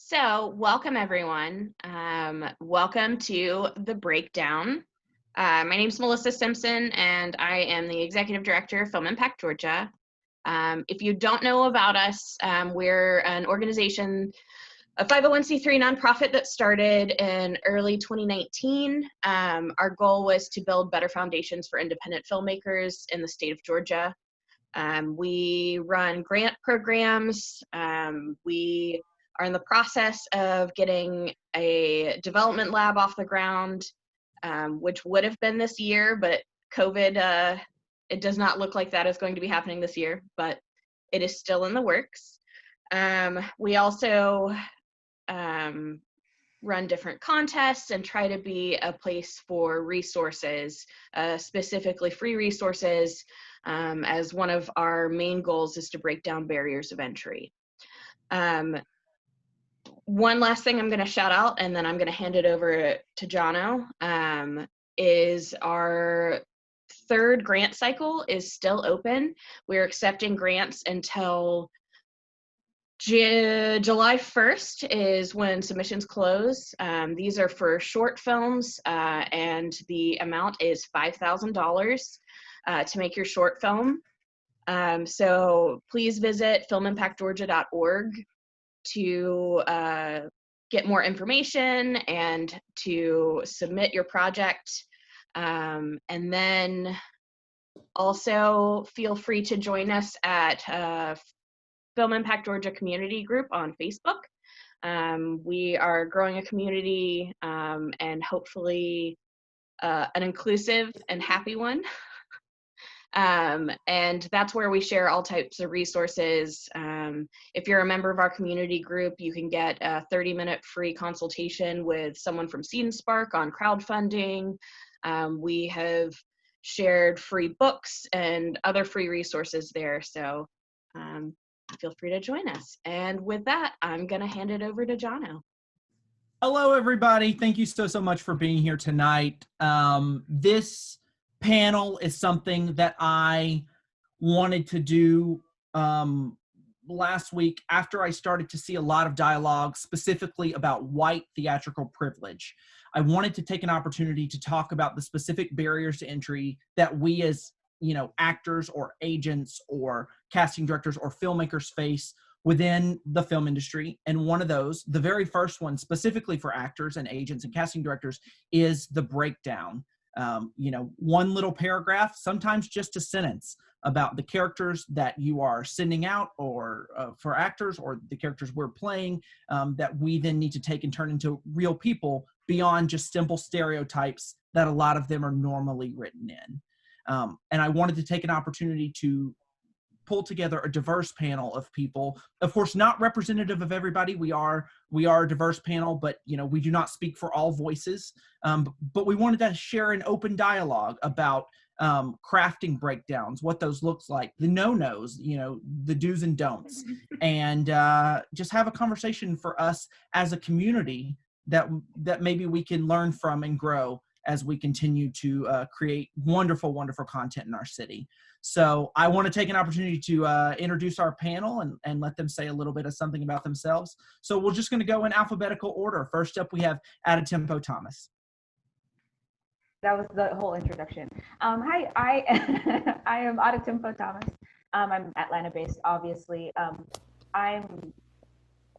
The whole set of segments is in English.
So, welcome everyone. Welcome to The Breakdown. My name is Melissa Simpson, and I am the Executive Director of Film Impact Georgia. If you don't know about us, we're an organization, a 501c3 nonprofit that started in early 2019. Our goal was to build better foundations for independent filmmakers in the state of Georgia. We run grant programs. We are in the process of getting a development lab off the ground, which would have been this year, but COVID, it does not look like that is going to be happening this year, but it is still in the works. We also run different contests and try to be a place for resources, specifically free resources, as one of our main goals is to break down barriers of entry. One last thing I'm going to shout out, and then I'm going to hand it over to Jono, is our third grant cycle is still open. We're accepting grants until July 1st is when submissions close. These are for short films, and the amount is $5,000 to make your short film. So please visit filmimpactgeorgia.org to get more information and to submit your project. And then also feel free to join us at Film Impact Georgia community group on Facebook. We are growing a community and hopefully an inclusive and happy one. And that's where we share all types of resources. If you're a member of our community group, you can get a 30-minute free consultation with someone from Seed and Spark on crowdfunding. We have shared free books and other free resources there, so feel free to join us. And with that, I'm going to hand it over to Jono. Hello, everybody. Thank you so much for being here tonight. This panel is something that I wanted to do last week after I started to see a lot of dialogue specifically about white theatrical privilege. I wanted to take an opportunity to talk about the specific barriers to entry that we as actors or agents or casting directors or filmmakers face within the film industry. And one of those, the very first one specifically for actors and agents and casting directors, is the breakdown. One little paragraph, sometimes just a sentence about the characters that you are sending out or for actors or the characters we're playing that we then need to take and turn into real people beyond just simple stereotypes that a lot of them are normally written in. And I wanted to take an opportunity to pull together a diverse panel of people, of course, not representative of everybody. We are a diverse panel, but we do not speak for all voices. But we wanted to share an open dialogue about crafting breakdowns, what those looks like, the no-nos, the do's and don'ts, and just have a conversation for us as a community that maybe we can learn from and grow as we continue to create wonderful content in our city. So I want to take an opportunity to introduce our panel and let them say a little bit of something about themselves. So we're just going to go in alphabetical order. First up, we have Adetinpo Thomas. That was the whole introduction. Hi, I am Adetinpo Thomas. I'm Atlanta-based, obviously. I'm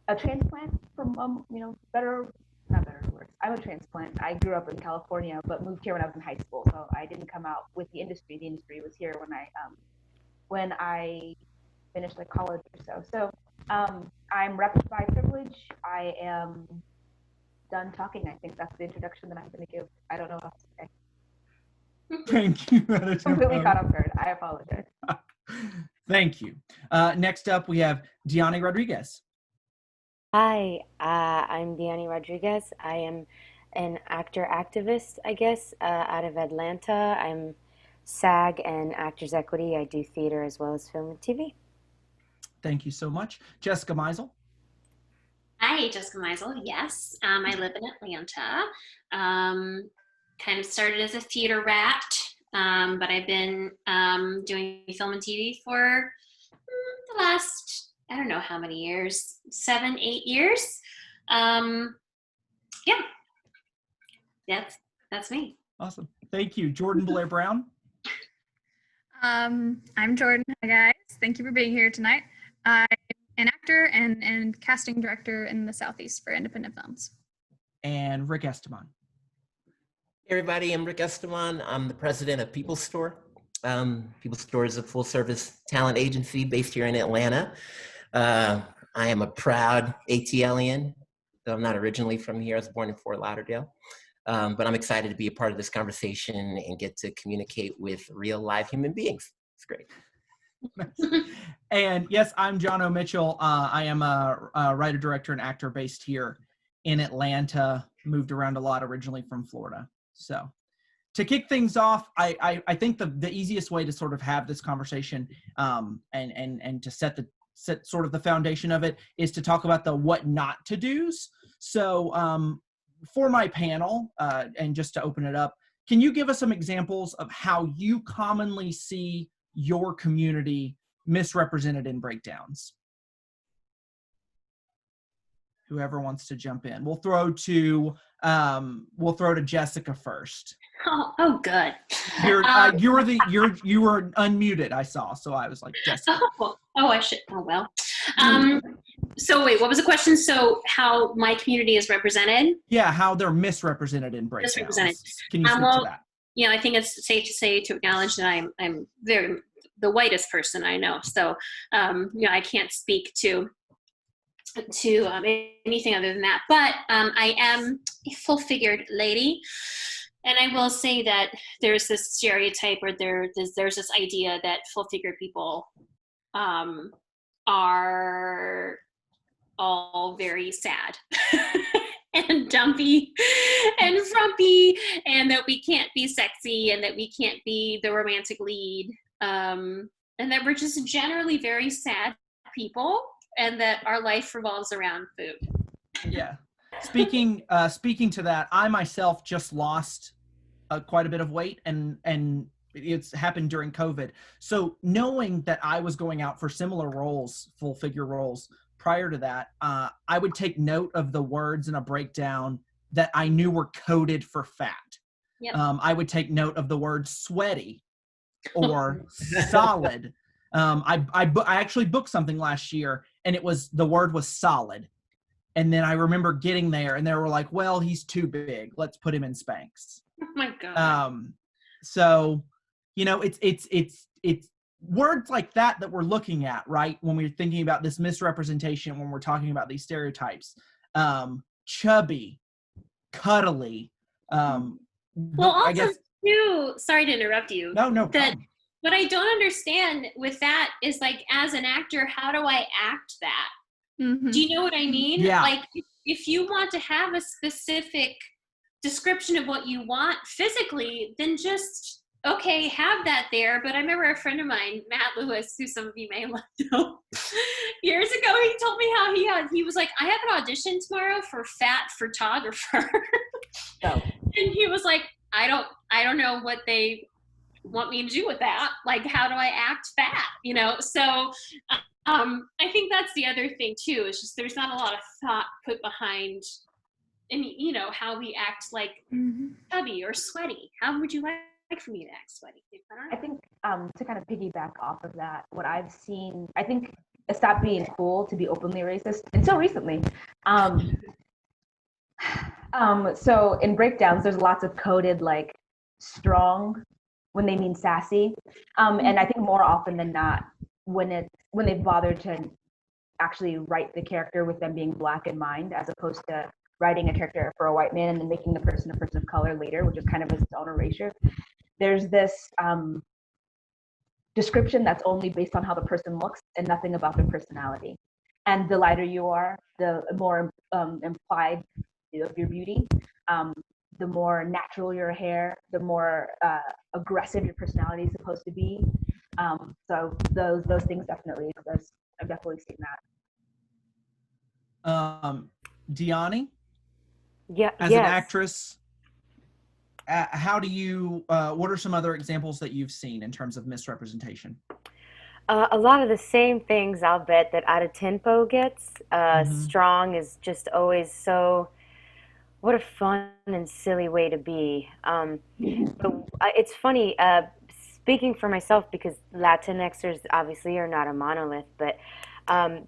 a transplant from, not better or worse. I'm a transplant. I grew up in California, but moved here when I was in high school. So I didn't come out with the industry. The industry was here when I finished like college or so. So I'm repped by privilege. I am done talking. I think that's the introduction that I'm going to give. I don't know what else to say. Thank you. Completely caught off guard. I apologize. Thank you. Next up, we have Diany Rodriguez. Hi, I'm Diany Rodriguez. I am an actor activist, I guess, out of Atlanta. I'm SAG and Actors Equity. I do theater as well as film and TV. Thank you so much. Jessica Meisel. Hi, Jessica Meisel. Yes, I live in Atlanta. Kind of started as a theater rat, but I've been doing film and TV for the last, I don't know how many years, 7, 8 years. Yeah, that's me. Awesome. Thank you. Jordan Blair Brown. I'm Jordan. Hi guys. Thank you for being here tonight. I'm an actor and casting director in the Southeast for independent films. And Rick Estimond. Hey everybody, I'm Rick Estimond. I'm the president of People Store. People Store is a full-service talent agency based here in Atlanta. I am a proud ATLian, though I'm not originally from here. I was born in Fort Lauderdale. But I'm excited to be a part of this conversation and get to communicate with real live human beings. It's great. And yes, I'm Jono Mitchell. I am a writer, director, and actor based here in Atlanta. Moved around a lot, originally from Florida. So to kick things off, I think the easiest way to sort of have this conversation and to set sort of the foundation of it is to talk about the what not to do's. So for my panel, and just to open it up, can you give us some examples of how you commonly see your community misrepresented in breakdowns? Whoever wants to jump in. We'll throw to Jessica first. Oh, good. You were unmuted, I saw, so I was like, Jessica. I should. Oh well. So wait, what was the question? So how my community is represented? Yeah, how they're misrepresented in breakdowns. Misrepresented. Can you speak to that? Yeah, I think it's safe to say, to acknowledge that I'm the whitest person I know. So I can't speak to anything other than that. But I am a full-figured lady. And I will say that there's this stereotype, or there's this idea that full-figured people are all very sad and dumpy and frumpy, and that we can't be sexy, and that we can't be the romantic lead, and that we're just generally very sad people, and that our life revolves around food. Yeah. Speaking to that, I myself just lost quite a bit of weight, and it's happened during COVID. So knowing that I was going out for similar roles, full figure roles, prior to that, I would take note of the words in a breakdown that I knew were coded for fat. Yep. I would take note of the word sweaty or solid. I actually booked something last year, and the word was solid. And then I remember getting there, and they were like, well, he's too big. Let's put him in Spanx. Oh my God. So, it's words like that we're looking at, right? When we're thinking about this misrepresentation, when we're talking about these stereotypes, chubby, cuddly. Well, also I guess, too, sorry to interrupt you. No. That what I don't understand with that is, like, as an actor, how do I act that? Mm-hmm. Do you know what I mean? Yeah. Like, if you want to have a specific description of what you want physically, then just, okay, have that there. But I remember a friend of mine, Matt Lewis, who some of you may know, years ago, he told me how he was like, I have an audition tomorrow for fat photographer. Oh. And he was like, I don't know what they want me to do with that. Like, how do I act fat? So I think that's the other thing too, is just there's not a lot of thought put behind, and how we act, like chubby or sweaty. How would you like for me to act sweaty? I think to kind of piggyback off of that, what I've seen, I think it stopped being cool to be openly racist until recently. So in breakdowns, there's lots of coded, like, strong when they mean sassy, and I think more often than not, when they've bothered to actually write the character with them being Black in mind, as opposed to writing a character for a white man and then making the person a person of color later, which is kind of its own erasure. There's this description that's only based on how the person looks and nothing about their personality. And the lighter you are, the more implied of your beauty, the more natural your hair, the more aggressive your personality is supposed to be. So those things definitely exist. I've definitely seen that. Diany? Yeah. As an actress, how do you, what are some other examples that you've seen in terms of misrepresentation? A lot of the same things, I'll bet, that Adetinpo gets. Hmm. Strong is just always so, what a fun and silly way to be. But it's funny, speaking for myself, because Latinxers obviously are not a monolith, but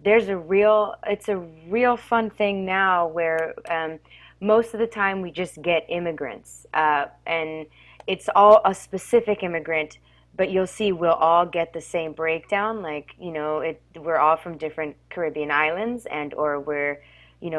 it's a real fun thing now where most of the time we just get immigrants, and it's all a specific immigrant, but you'll see we'll all get the same breakdown. Like, we're all from different Caribbean islands, and or we're,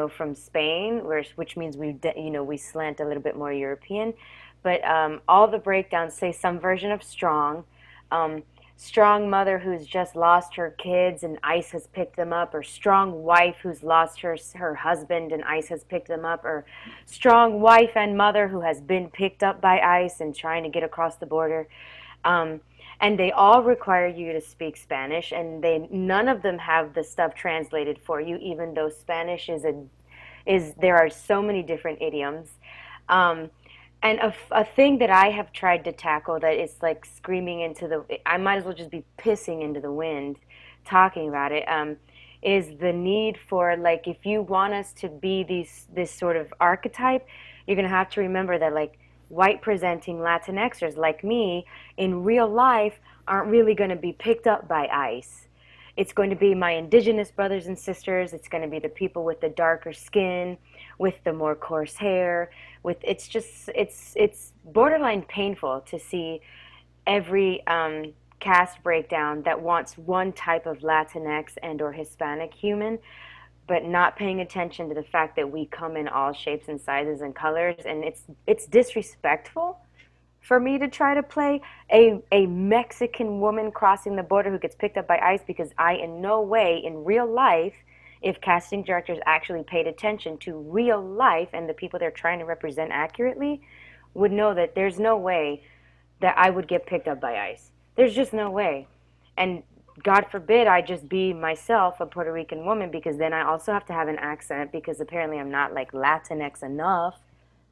from Spain, which means we slant a little bit more European. But all the breakdowns say some version of strong. Um, Strong mother who's just lost her kids and ICE has picked them up, or strong wife who's lost her husband and ICE has picked them up, or strong wife and mother who has been picked up by ICE and trying to get across the border. Um, and they all require you to speak Spanish, and none of them have the stuff translated for you, even though Spanish is there are so many different idioms. Um, and a thing that I have tried to tackle that is like screaming into I might as well just be pissing into the wind talking about it, is the need for, like, if you want us to be this sort of archetype, you're going to have to remember that, like, white presenting Latinxers like me in real life aren't really going to be picked up by ICE. It's going to be my indigenous brothers and sisters. It's going to be the people with the darker skin, with the more coarse hair. It's borderline painful to see every caste breakdown that wants one type of Latinx and or Hispanic human, but not paying attention to the fact that we come in all shapes and sizes and colors, and it's disrespectful for me to try to play a Mexican woman crossing the border who gets picked up by ICE, because I in no way in real life, if casting directors actually paid attention to real life and the people they're trying to represent accurately, would know that there's no way that I would get picked up by ICE. There's just no way. And God forbid I just be myself, a Puerto Rican woman, because then I also have to have an accent, because apparently I'm not like Latinx enough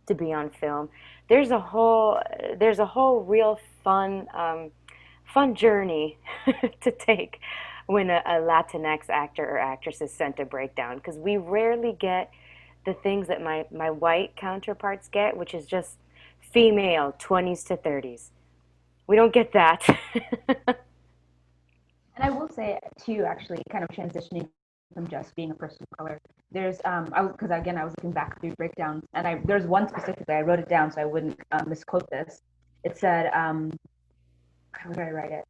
to be on film. There's a whole real fun journey to take when a Latinx actor or actress is sent to breakdown, because we rarely get the things that my white counterparts get, which is just female 20s to 30s. We don't get that. And I will say too, actually, kind of transitioning from just being a person of color. There's because again I was looking back through breakdowns, and there's one specifically I wrote it down so I wouldn't misquote this. It said, how did I write it?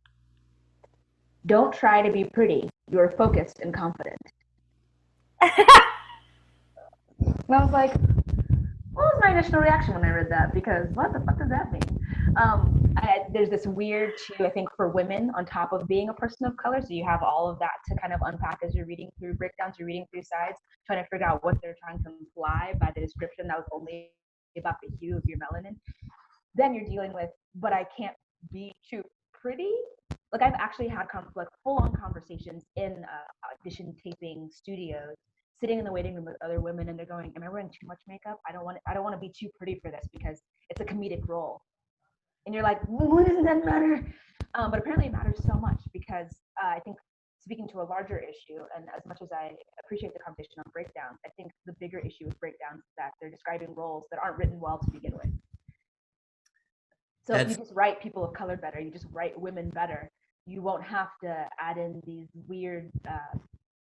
Don't try to be pretty. You are focused and confident. And I was like, what was my initial reaction when I read that? Because what the fuck does that mean? There's this weird too, I think, for women on top of being a person of color. So you have all of that to kind of unpack as you're reading through breakdowns, you're reading through sides, trying to figure out what they're trying to imply by the description that was only about the hue of your melanin. Then you're dealing with, but I can't be too pretty. Like, I've actually had like full-on conversations in audition taping studios, sitting in the waiting room with other women, and they're going, "Am I wearing too much makeup? I don't want to be too pretty for this because it's a comedic role." And you're like, "What does that matter?" But apparently, it matters so much because I think, speaking to a larger issue, and as much as I appreciate the conversation on breakdowns, I think the bigger issue with breakdowns is that they're describing roles that aren't written well to begin with. So if you just write people of color better, you just write women better, you won't have to add in these weird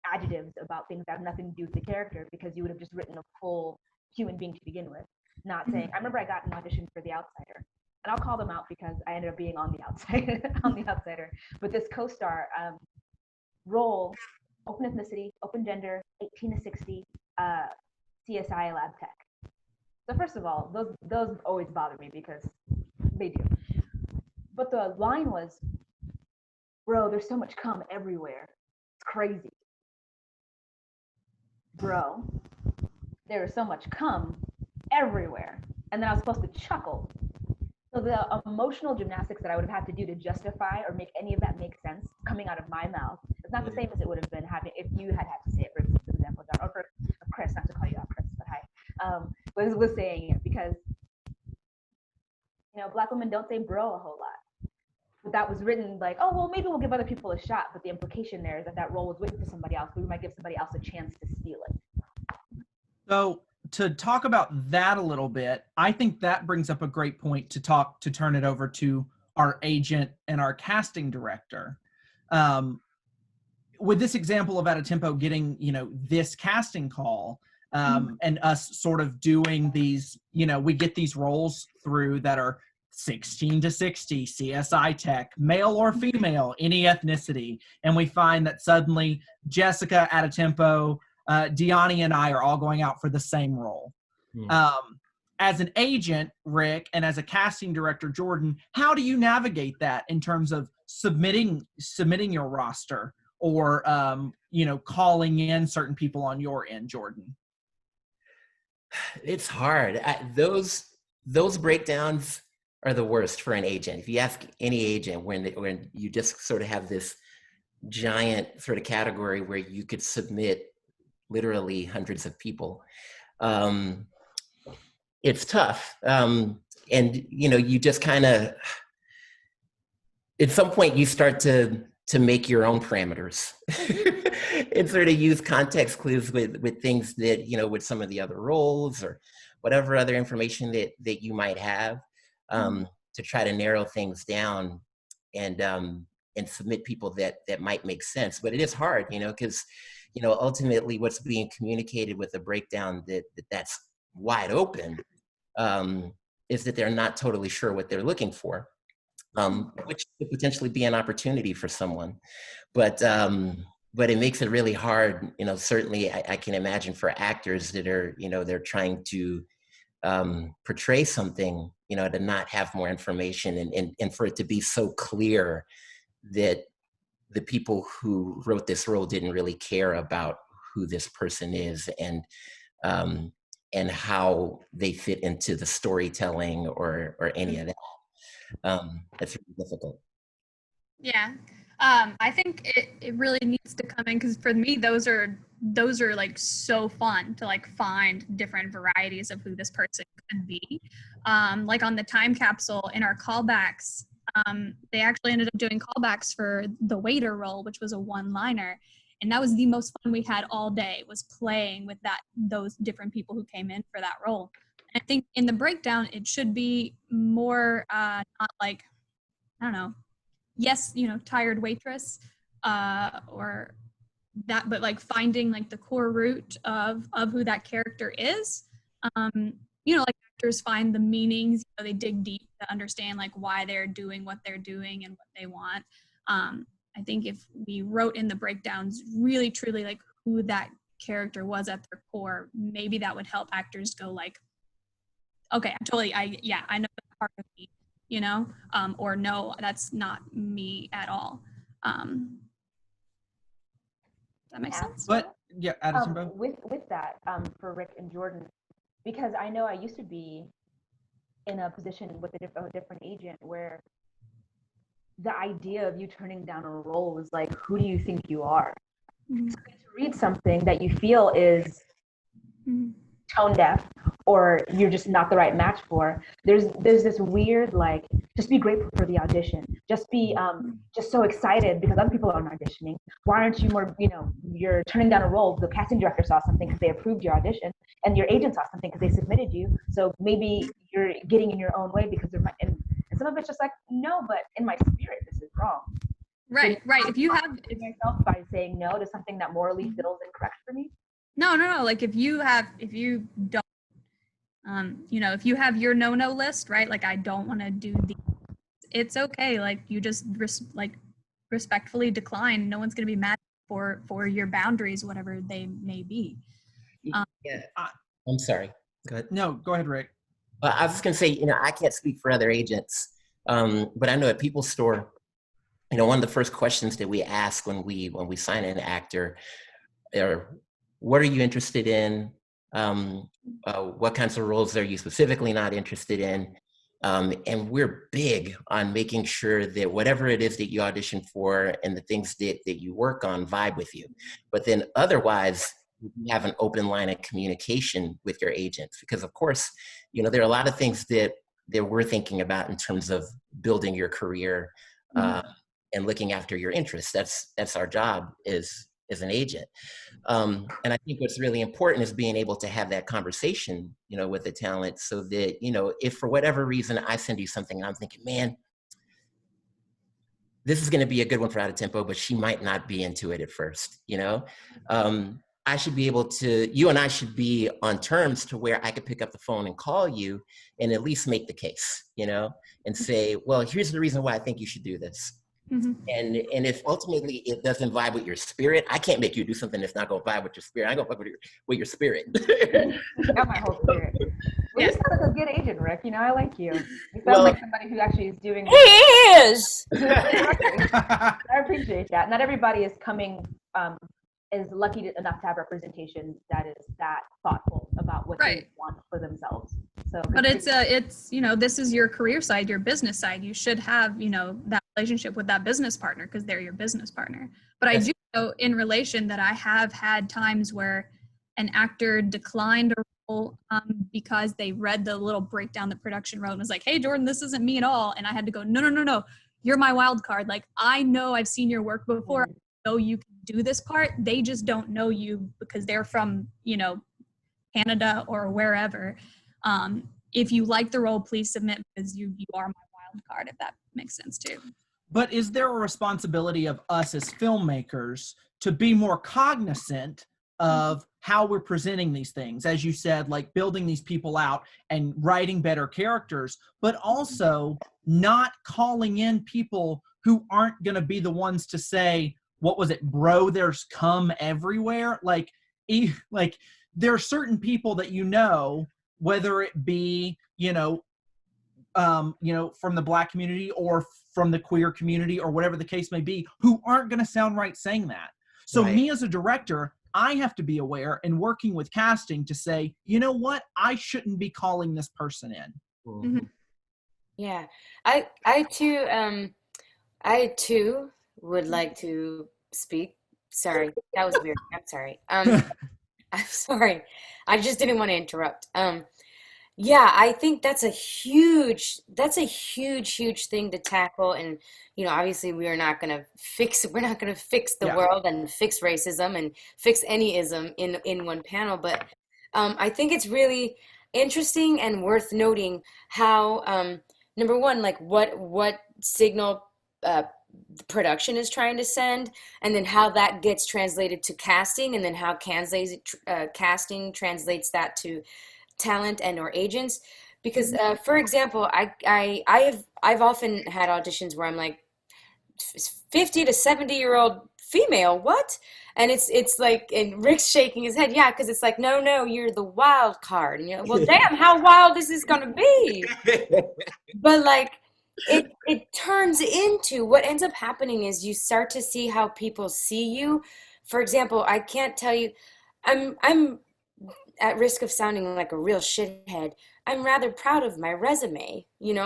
adjectives about things that have nothing to do with the character, because you would have just written a full human being to begin with. Not saying, I remember I got an audition for The Outsider, and I'll call them out because I ended up being on The Outsider, But this co-star role, open ethnicity, open gender, 18 to 60, CSI lab tech. So first of all, those always bother me because they do. But the line was, "Bro, there's so much cum everywhere. It's crazy. Bro, there is so much cum everywhere." And then I was supposed to chuckle. So the emotional gymnastics that I would have had to do to justify or make any of that make sense coming out of my mouth, it's not the same as it would have been having if you had to say it, for example, John, or for Chris, not to call you out Chris, but hi, was saying it, because Black women don't say bro a whole lot. that was written like, oh, well, maybe we'll give other people a shot. But the implication there is that that role was written for somebody else, but we might give somebody else a chance to steal it. So to talk about that a little bit, I think that brings up a great point to turn it over to our agent and our casting director. With this example of Adetinpo getting, this casting call, and us sort of doing these, we get these roles through that are 16 to 60, CSI tech, male or female, any ethnicity. And we find that suddenly Jessica, Adetinpo, Diany, and I are all going out for the same role. As an agent, Rick, and as a casting director, Jordan, how do you navigate that in terms of submitting your roster or, calling in certain people on your end, Jordan? It's hard. Those breakdowns are the worst for an agent. If you ask any agent, when you just sort of have this giant sort of category where you could submit literally hundreds of people, it's tough. And you just kind of, at some point you start to make your own parameters and sort of use context clues with things that, with some of the other roles or whatever other information that you might have, to try to narrow things down and submit people that might make sense. But it is hard, because, ultimately what's being communicated with the breakdown that's wide open, is that they're not totally sure what they're looking for. Which could potentially be an opportunity for someone, but it makes it really hard. Certainly I can imagine for actors that are, they're trying to portray something, to not have more information and for it to be so clear that the people who wrote this role didn't really care about who this person is and how they fit into the storytelling or any of that. That's really difficult. Yeah. I think it really needs to come in because for me, those are like so fun to like find different varieties of who this person could be. Like on the time capsule in our callbacks, they actually ended up doing callbacks for the waiter role, which was a one-liner. And that was the most fun we had all day, was playing with those different people who came in for that role. I think in the breakdown, it should be more not like, I don't know, yes, tired waitress or that, but like finding like the core root of who that character is. Like actors find the meanings, they dig deep to understand like why they're doing what they're doing and what they want. I think if we wrote in the breakdowns really truly like who that character was at their core, maybe that would help actors go like, okay, I know that's part of me, or no, that's not me at all. Does that make sense? But yeah, Adetinpo. With that, for Rick and Jordan, because I know I used to be in a position with a different agent where the idea of you turning down a role was like, who do you think you are? Mm-hmm. So to read something that you feel is tone deaf or you're just not the right match for, there's this weird like, just be grateful for the audition, just be just so excited because other people aren't auditioning. Why aren't you more, you're turning down a role, the casting director saw something because they approved your audition, and your agent saw something because they submitted you, so maybe you're getting in your own way because they're, and some of it's just like, no, but in my spirit this is wrong. Right. If you have myself by saying no to something that morally feels incorrect for me. No. Like if you don't, if you have your no list, right? Like I don't want to do these. It's okay. Like you just respectfully decline. No one's gonna be mad for your boundaries, whatever they may be. I'm sorry. Go ahead. No, go ahead, Rick. I was just gonna say, I can't speak for other agents, but I know at People Store, one of the first questions that we ask when we sign an actor are, what are you interested in? What kinds of roles are you specifically not interested in? And we're big on making sure that whatever it is that you audition for and the things that you work on vibe with you. But then otherwise, you have an open line of communication with your agents, because of course, there are a lot of things that we're thinking about in terms of building your career, and looking after your interests. That's our job as an agent. And I think what's really important is being able to have that conversation, with the talent, so that, if for whatever reason I send you something and I'm thinking, man, this is going to be a good one for Adetinpo, but she might not be into it at first, I should be able to, you and I should be on terms to where I could pick up the phone and call you and at least make the case, and say, well, here's the reason why I think you should do this. Mm-hmm. And if ultimately it doesn't vibe with your spirit, I can't make you do something that's not going to vibe with your spirit. I'm going to vibe with your spirit. Got my whole spirit. Well, you sound like a good agent, Rick. I like you. You sound like somebody who actually is doing. He is. I appreciate that. Not everybody is coming is lucky enough to have representation that is that thoughtful about what they want for themselves. So, but it's this is your career side, your business side. You should have that relationship with that business partner because they're your business partner. But I do know in relation that I have had times where an actor declined a role because they read the little breakdown the production wrote and was like, hey, Jordan, this isn't me at all. And I had to go, no, you're my wild card. Like, I know I've seen your work before. I know you can do this part. They just don't know you because they're from, Canada or wherever. If you like the role, please submit because you are my wild card, if that makes sense too. But is there a responsibility of us as filmmakers to be more cognizant of how we're presenting these things? As you said, like building these people out and writing better characters, but also not calling in people who aren't going to be the ones to say, what was it, bro, there's cum everywhere? Like there are certain people that whether it be, from the Black community or from the queer community or whatever the case may be, who aren't going to sound right saying that. So me as a director, I have to be aware and working with casting to say, you know what, I shouldn't be calling this person in. Mm-hmm. Yeah, I too would like to speak. Sorry, that was weird. I'm sorry. I'm sorry. I just didn't want to interrupt. Yeah, I think that's a huge thing to tackle. And, obviously we're not going to fix the world and fix racism and fix any ism in one panel. But I think it's really interesting and worth noting how, number one, like what signal the production is trying to send, and then how that gets translated to casting, and then how casting translates that to talent and or agents. Because for example, I've often had auditions where I'm like 50 to 70-year-old female, what? And it's like, and Rick's shaking his head, because it's like, no, you're the wild card. And well, damn, how wild is this gonna be? But like it turns into, what ends up happening is you start to see how people see you. For example, I can't tell you, I'm at risk of sounding like a real shithead. I'm rather proud of my resume, and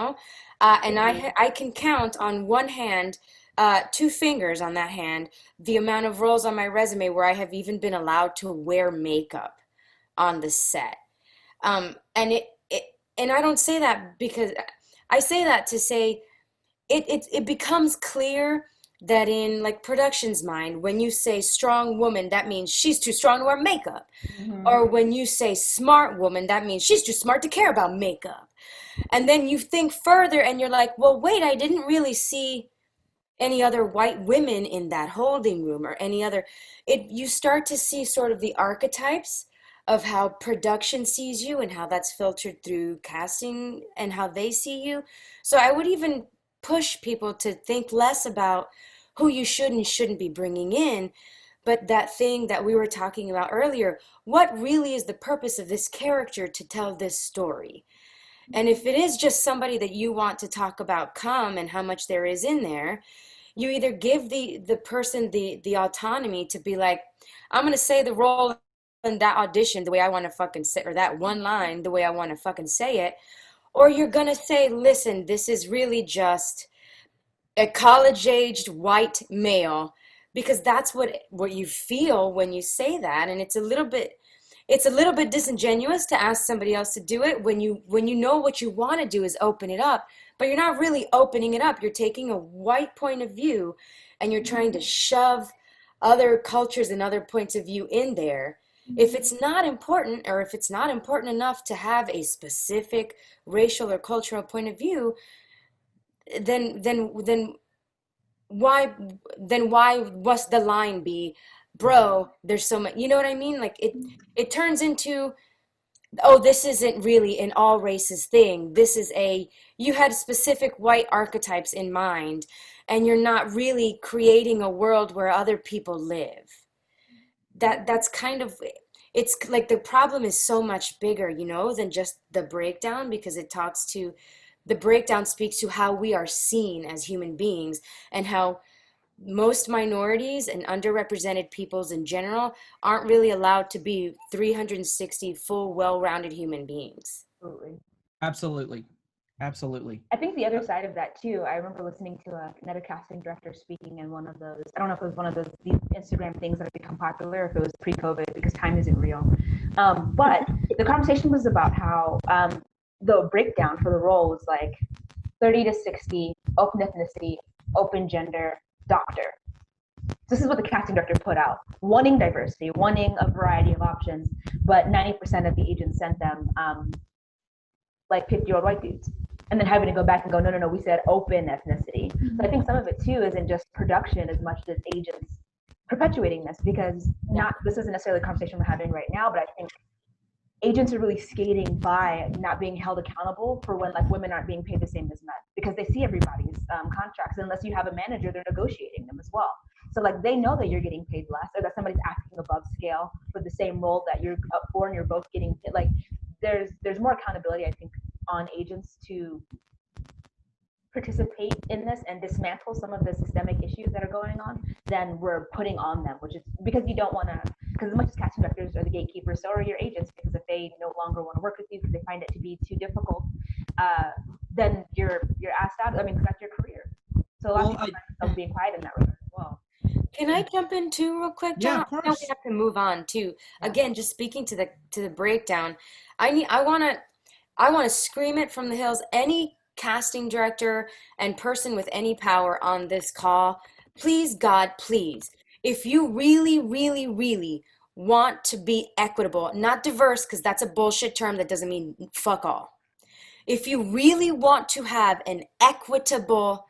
I can count on one hand, 2 fingers on that hand, the amount of roles on my resume where I have even been allowed to wear makeup on the set. And I don't say that because I say that to say it becomes clear that in like production's mind, when you say strong woman, that means she's too strong to wear makeup. Mm-hmm. Or when you say smart woman, that means she's too smart to care about makeup. And then you think further and you're like, well, wait, I didn't really see any other white women in that holding room or any other. You start to see sort of the archetypes of how production sees you and how that's filtered through casting and how they see you. So I would even push people to think less about who you should and shouldn't be bringing in, but that thing that we were talking about earlier, what really is the purpose of this character to tell this story? And if it is just somebody that you want to talk about cum and how much there is in there, you either give the person the autonomy to be like, I'm going to say the role in that audition the way I want to fucking say, or that one line the way I want to fucking say it, or you're going to say, listen, this is really just a college-aged white male, because that's what you feel when you say that. And it's a little bit disingenuous to ask somebody else to do it when you know what you want to do is open it up, but you're not really opening it up. You're taking a white point of view and you're trying to shove other cultures and other points of view in there. If it's not important, or if it's not important enough to have a specific racial or cultural point of view, then why must the line be, bro, there's so much, you know what I mean? Like it turns into, oh, this isn't really an all races thing. This is you had specific white archetypes in mind, and you're not really creating a world where other people live. That's kind of, it's like the problem is so much bigger, you know, than just the breakdown, because the breakdown speaks to how we are seen as human beings, and how most minorities and underrepresented peoples in general aren't really allowed to be 360 full, well-rounded human beings. Absolutely. Absolutely. I think the other side of that too, I remember listening to another casting director speaking in one of those, I don't know if it was one of these Instagram things that have become popular, or if it was pre-COVID, because time isn't real. But the conversation was about how the breakdown for the role was like 30 to 60, open ethnicity, open gender, doctor. This is what the casting director put out, wanting diversity, wanting a variety of options, but 90% of the agents sent them like 50-year-old white dudes, and then having to go back and go, no, we said open ethnicity. So I think some of it too isn't just production as much as agents perpetuating this, because this isn't necessarily a conversation we're having right now, but I think agents are really skating by, not being held accountable for when like women aren't being paid the same as men, because they see everybody's contracts. Unless you have a manager, they're negotiating them as well. So like they know that you're getting paid less, or that somebody's acting above scale for the same role that you're up for, and you're both getting paid. Like there's more accountability, I think, on agents to participate in this and dismantle some of the systemic issues that are going on than we're putting on them, which is because you don't want to, because as much as casting directors are the gatekeepers, so are your agents, because if they no longer want to work with you because they find it to be too difficult, then you're asked out. I mean, that's your career. So a lot of people find themselves being quiet in that regard as well. Can I jump in too real quick, John? Yeah, of course. I know we have to move on too. Again, just speaking to the breakdown, I want to scream it from the hills. Any casting director and person with any power on this call, please, God, please, if you really, really, really want to be equitable, not diverse, because that's a bullshit term that doesn't mean fuck all. If you really want to have an equitable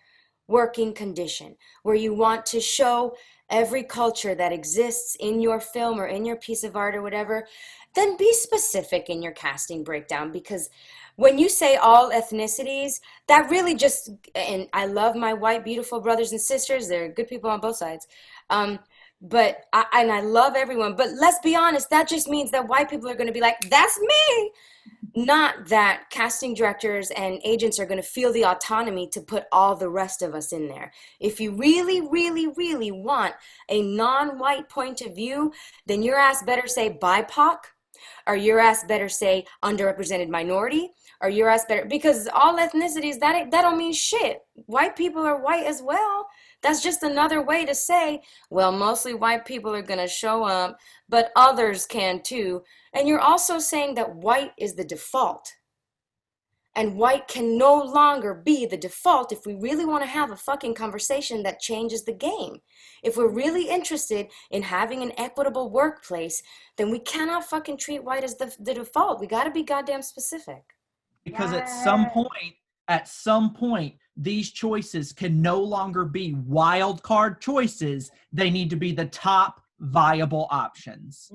working condition where you want to show every culture that exists in your film or in your piece of art or whatever, then be specific in your casting breakdown, because when you say all ethnicities, that really just, and I love my white beautiful brothers and sisters, they're good people on both sides, but I love everyone, but let's be honest, that just means that white people are going to be like, that's me. Not that casting directors and agents are going to feel the autonomy to put all the rest of us in there. If you really, really, really want a non-white point of view, then your ass better say BIPOC, or your ass better say underrepresented minority, or your ass better, because all ethnicities, that don't mean shit. White people are white as well. That's just another way to say, well, mostly white people are going to show up, but others can too. And you're also saying that white is the default. And white can no longer be the default if we really want to have a fucking conversation that changes the game. If we're really interested in having an equitable workplace, then we cannot fucking treat white as the default. We got to be goddamn specific. Because at some point, these choices can no longer be wild card choices. They need to be the top viable options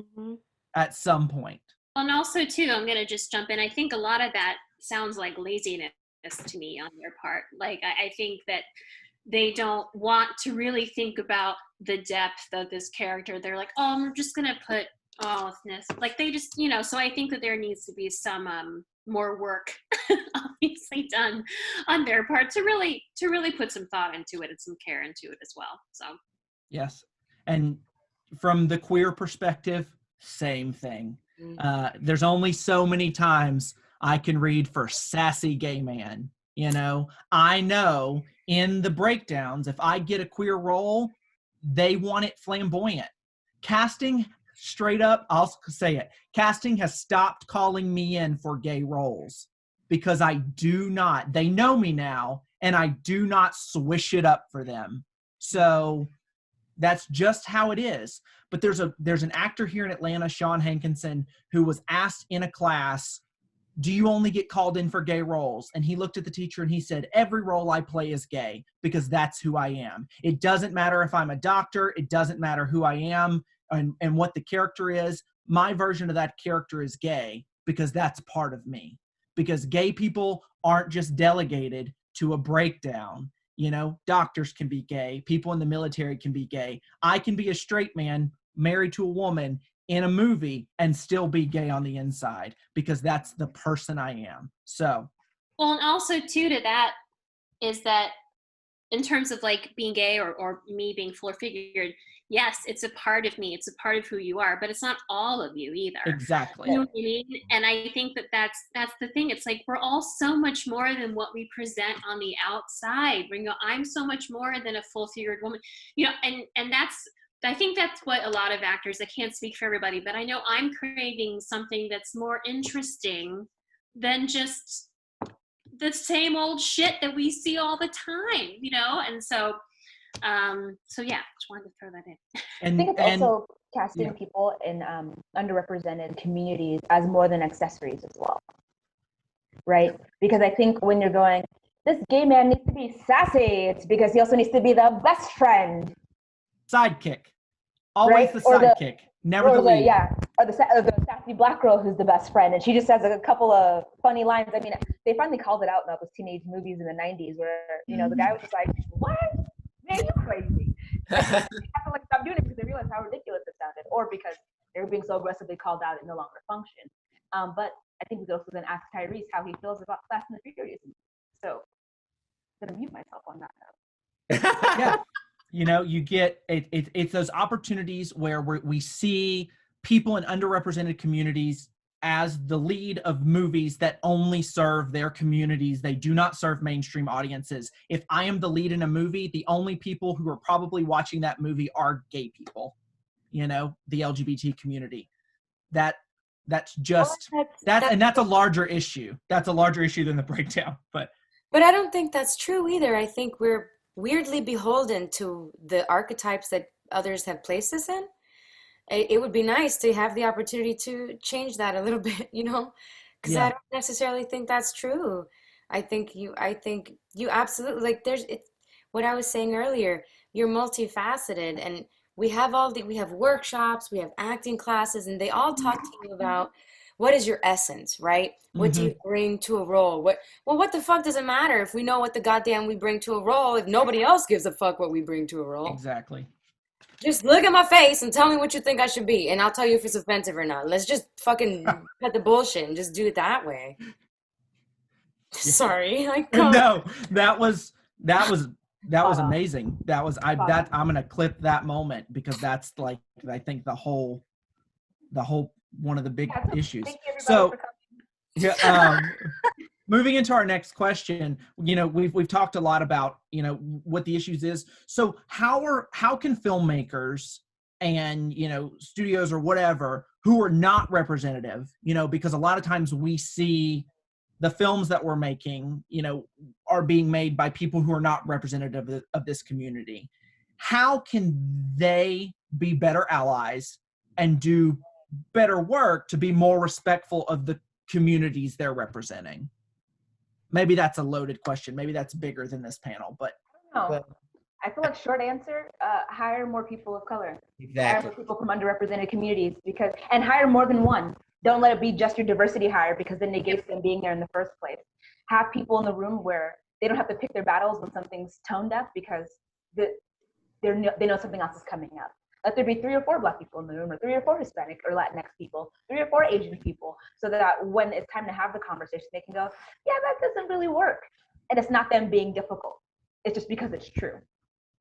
at some point. And also, too, I'm going to just jump in. I think a lot of that sounds like laziness to me on their part. Like, I think that they don't want to really think about the depth of this character. They're like, oh, I'm just going to put allness. Like, they just, so I think that there needs to be some more work obviously done on their part to really put some thought into it and some care into it as well. So yes, and from the queer perspective, same thing. There's only so many times I can read for sassy gay man. I know in the breakdowns, if I get a queer role, they want it flamboyant. Casting, straight up, I'll say it, casting has stopped calling me in for gay roles because they know me now, and I do not swish it up for them. So that's just how it is. But there's an actor here in Atlanta, Sean Hankinson, who was asked in a class, do you only get called in for gay roles? And he looked at the teacher and he said, every role I play is gay because that's who I am. It doesn't matter if I'm a doctor. It doesn't matter who I am and what the character is. My version of that character is gay because that's part of me. Because gay people aren't just delegated to a breakdown. You know, doctors can be gay. People in the military can be gay. I can be a straight man married to a woman in a movie and still be gay on the inside because that's the person I am. So. Well, and also too to that is that in terms of like being gay or me being full figured, yes, it's a part of me. It's a part of who you are, but it's not all of you either. Exactly. You know what I mean? And I think that's the thing. It's like we're all so much more than what we present on the outside. You know, I'm so much more than a full figured woman. You know, and I think that's what a lot of actors, I can't speak for everybody, but I know I'm craving something that's more interesting than just the same old shit that we see all the time, you know? And so yeah, just wanted to throw that in. I think it's also casting people in underrepresented communities as more than accessories as well, right? Because I think when you're going, this gay man needs to be sassy, it's because he also needs to be the best friend. Sidekick. Always right? The sidekick. Never the lead. Or the sassy black girl who's the best friend, and she just has a couple of funny lines. I mean, they finally called it out in all those teenage movies in the 90s where, you know, the guy was just like, what? Man, you crazy. They have to like stop doing it because they realized how ridiculous it sounded, or because they were being so aggressively called out it no longer functioned. But I think we could also then ask Tyrese how he feels about Fast and the Furious. So I'm gonna mute myself on that note. Yeah. You know, you get it's those opportunities where we see people in underrepresented communities as the lead of movies that only serve their communities. They do not serve mainstream audiences. If I am the lead in a movie, the only people who are probably watching that movie are gay people, you know, the LGBT community. That's just, that's a larger issue. That's a larger issue than the breakdown. But I don't think that's true either. I think we're weirdly beholden to the archetypes that others have placed us in. It would be nice to have the opportunity to change that a little bit, you know, because I don't necessarily think that's true. I think you absolutely, like, what I was saying earlier, you're multifaceted, and we have workshops, we have acting classes, and they all talk to you about what is your essence, right? What do you bring to a role? What the fuck does it matter if we know what the goddamn we bring to a role if nobody else gives a fuck what we bring to a role? Exactly. Just look at my face and tell me what you think I should be, and I'll tell you if it's offensive or not. Let's just fucking cut the bullshit and just do it that way. Sorry. No, that was amazing. I'm gonna clip that moment because that's like, I think the whole one of the big issues. Thank you, everybody, for coming. Moving into our next question, you know, we've talked a lot about, you know, what the issues is. So how can filmmakers and, you know, studios or whatever who are not representative, you know, because a lot of times we see the films that we're making, you know, are being made by people who are not representative of this community. How can they be better allies and do better work to be more respectful of the communities they're representing? Maybe that's a loaded question. Maybe that's bigger than this panel, but I don't know. I feel like short answer, hire more people of color. Exactly. Hire more people from underrepresented communities and hire more than one. Don't let it be just your diversity hire because then negates them being there in the first place. Have people in the room where they don't have to pick their battles when something's tone deaf because they know something else is coming up. Let there be 3 or 4 Black people in the room, or 3 or 4 Hispanic or Latinx people, 3 or 4 Asian people, so that when it's time to have the conversation, they can go, yeah, that doesn't really work. And it's not them being difficult. It's just because it's true.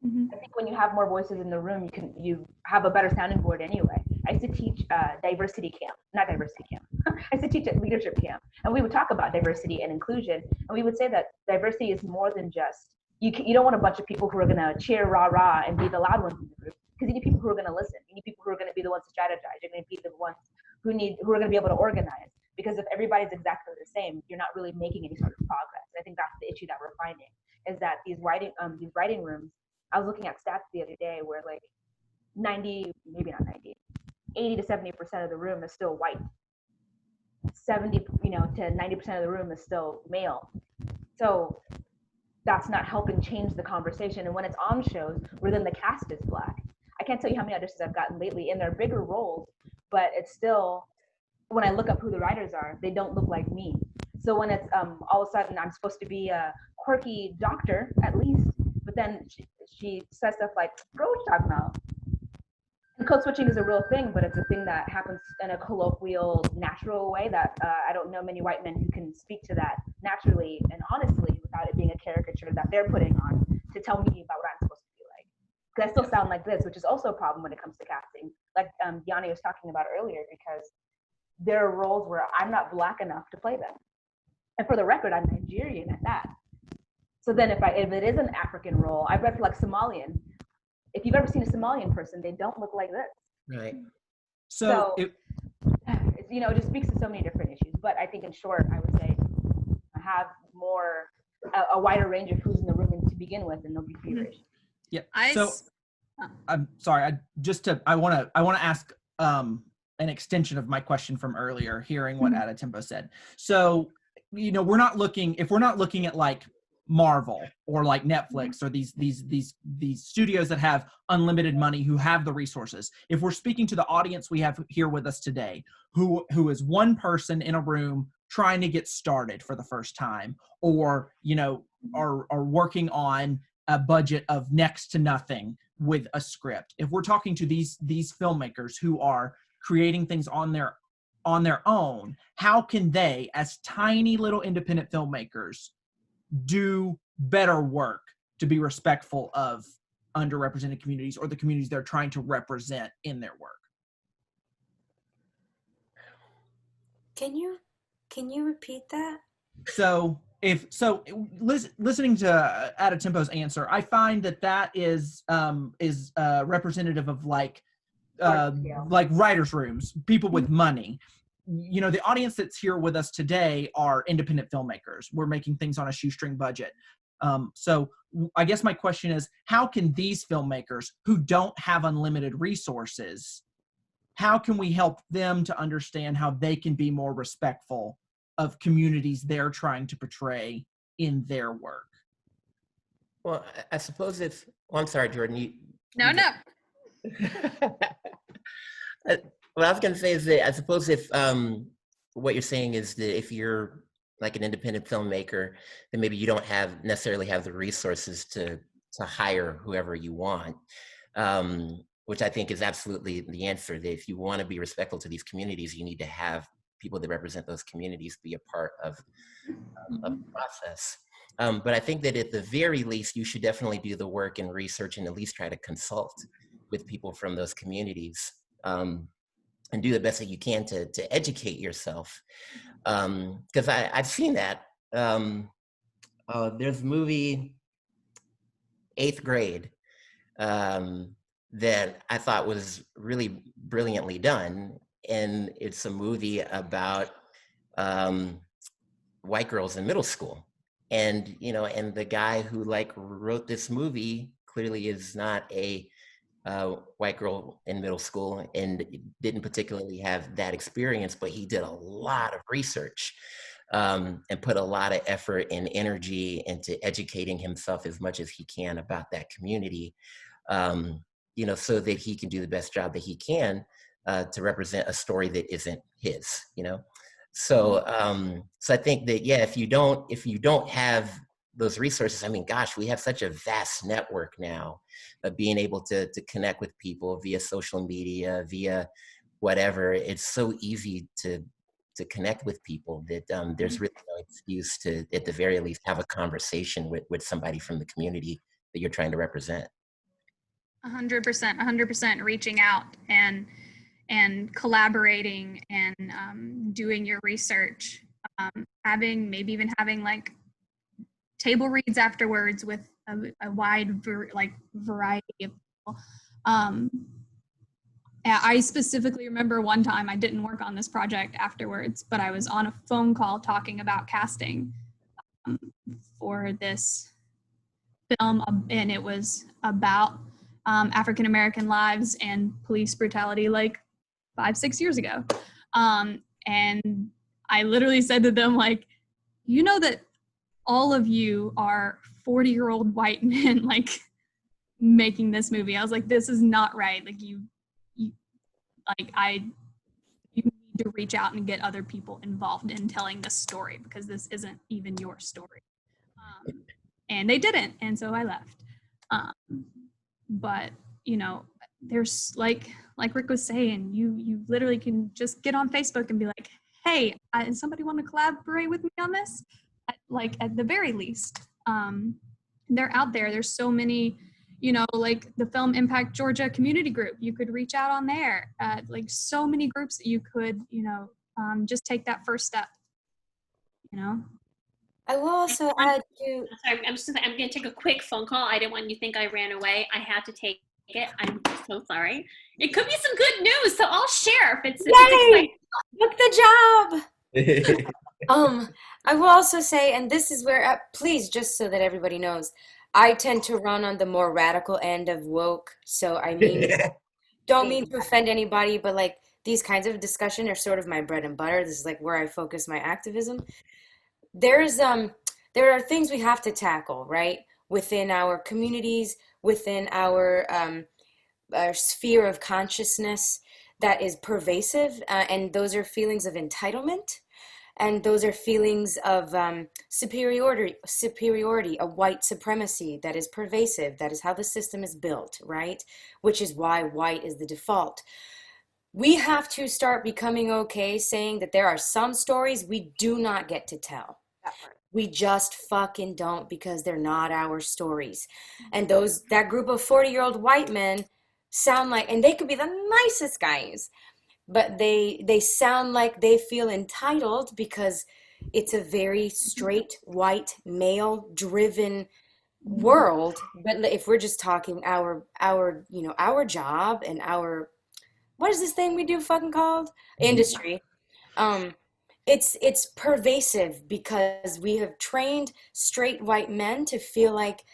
Mm-hmm. I think when you have more voices in the room, you have a better sounding board anyway. I used to teach diversity camp, not diversity camp. I used to teach at leadership camp, and we would talk about diversity and inclusion, and we would say that diversity is more than just, you don't want a bunch of people who are gonna cheer rah-rah and be the loud ones in the group. Because you need people who are going to listen. You need people who are going to be the ones to strategize. You're going to be the ones who are going to be able to organize. because if everybody's exactly the same, you're not really making any sort of progress. I think that's the issue that we're finding, is that these writing rooms, I was looking at stats the other day where like 90, maybe not 90, 80 to 70% of the room is still white. 70, to 90% of the room is still male. So that's not helping change the conversation. And when it's on shows where then the cast is black, I can't tell you how many auditions I've gotten lately, and they're bigger roles, but it's still, when I look up who the writers are, they don't look like me. So when it's all of a sudden I'm supposed to be a quirky doctor at least, but then she says stuff like, "Bro, what you talking about?" And code switching is a real thing, but it's a thing that happens in a colloquial, natural way that I don't know many white men who can speak to that naturally and honestly without it being a caricature that they're putting on to tell me about what I'm supposed to be like. Because I still sound like this, which is also a problem when it comes to casting, like Diany was talking about earlier, because there are roles where I'm not black enough to play them. And for the record, I'm Nigerian at that. So then if it is an African role, I've read for like Somalian. If you've ever seen a Somalian person, they don't look like this. Right. So it just speaks to so many different issues. But I think in short, I would say have a wider range of who's in the room to begin with, and there'll be fewer issues. yeah. I'm sorry. I want to ask an extension of my question from earlier, hearing what Adetinpo said. So, we're not looking at like Marvel or like Netflix or these studios that have unlimited money, who have the resources. If we're speaking to the audience we have here with us today, who is one person in a room trying to get started for the first time, or are working on a budget of next to nothing with a script. If we're talking to these filmmakers who are creating things on their own, how can they, as tiny little independent filmmakers, do better work to be respectful of underrepresented communities or the communities they're trying to represent in their work? Can you repeat that? So listening to Adetinpo's answer, I find that is representative of like writers' rooms, people with money. The audience that's here with us today are independent filmmakers. We're making things on a shoestring budget. So I guess my question is, how can these filmmakers who don't have unlimited resources, how can we help them to understand how they can be more respectful of communities they're trying to portray in their work? Well, I suppose I'm sorry, Jordan. No. What I was going to say is that I suppose if what you're saying is that if you're like an independent filmmaker, then maybe you don't necessarily have the resources to hire whoever you want, which I think is absolutely the answer. That if you want to be respectful to these communities, you need to have people that represent those communities be a part of the process. But I think that at the very least, you should definitely do the work and research and at least try to consult with people from those communities. And do the best that you can to educate yourself. Because I've seen that. There's a movie, 8th Grade, that I thought was really brilliantly done. And it's a movie about white girls in middle school. And, and the guy who wrote this movie clearly is not a white girl in middle school and didn't particularly have that experience, but he did a lot of research and put a lot of effort and energy into educating himself as much as he can about that community, so that he can do the best job that he can to represent a story that isn't his, So I think that, if you don't have those resources, I mean, gosh, we have such a vast network now of being able to connect with people via social media, via whatever. It's so easy to connect with people that there's really no excuse to, at the very least, have a conversation with somebody from the community that you're trying to represent. 100% reaching out and collaborating and doing your research, having like table reads afterwards with a wide variety of people. I specifically remember one time I didn't work on this project afterwards, but I was on a phone call talking about casting for this film, and it was about African American lives and police brutality like 5-6 years ago. And I literally said to them, like, you know that all of you are 40-year-old white men like making this movie. I was like, this is not right. Like you need to reach out and get other people involved in telling this story, because this isn't even your story. And they didn't, and so I left. But you know, there's like Rick was saying, you literally can just get on Facebook and be like, hey, does somebody want to collaborate with me on this? At the very least, they're out there. There's so many, you know, like the Film Impact Georgia community group. You could reach out on there. Like so many groups that you could, you know, just take that first step. You know. I will also add to. Sorry, I'm going to take a quick phone call. I didn't want you to think I ran away. I had to take it. I'm so sorry. It could be some good news, so I'll share if it's Yay! Book the job. I will also say, and this is where, please, just so that everybody knows, I tend to run on the more radical end of woke. So I mean, don't mean to offend anybody, but like these kinds of discussion are sort of my bread and butter. This is like where I focus my activism. There are things we have to tackle, right, within our communities, within our sphere of consciousness that is pervasive, and those are feelings of entitlement, and those are feelings of superiority, a white supremacy that is pervasive. That is how the system is built, right? Which is why white is the default. We have to start becoming okay saying that there are some stories we do not get to tell. We just fucking don't, because they're not our stories. And that group of 40-year-old white men sound like, and they could be the nicest guys, but they sound like they feel entitled because it's a very straight white male driven world. But if we're just talking our you know, our job and our, what is this thing we do fucking called? Industry. It's pervasive because we have trained straight white men to feel like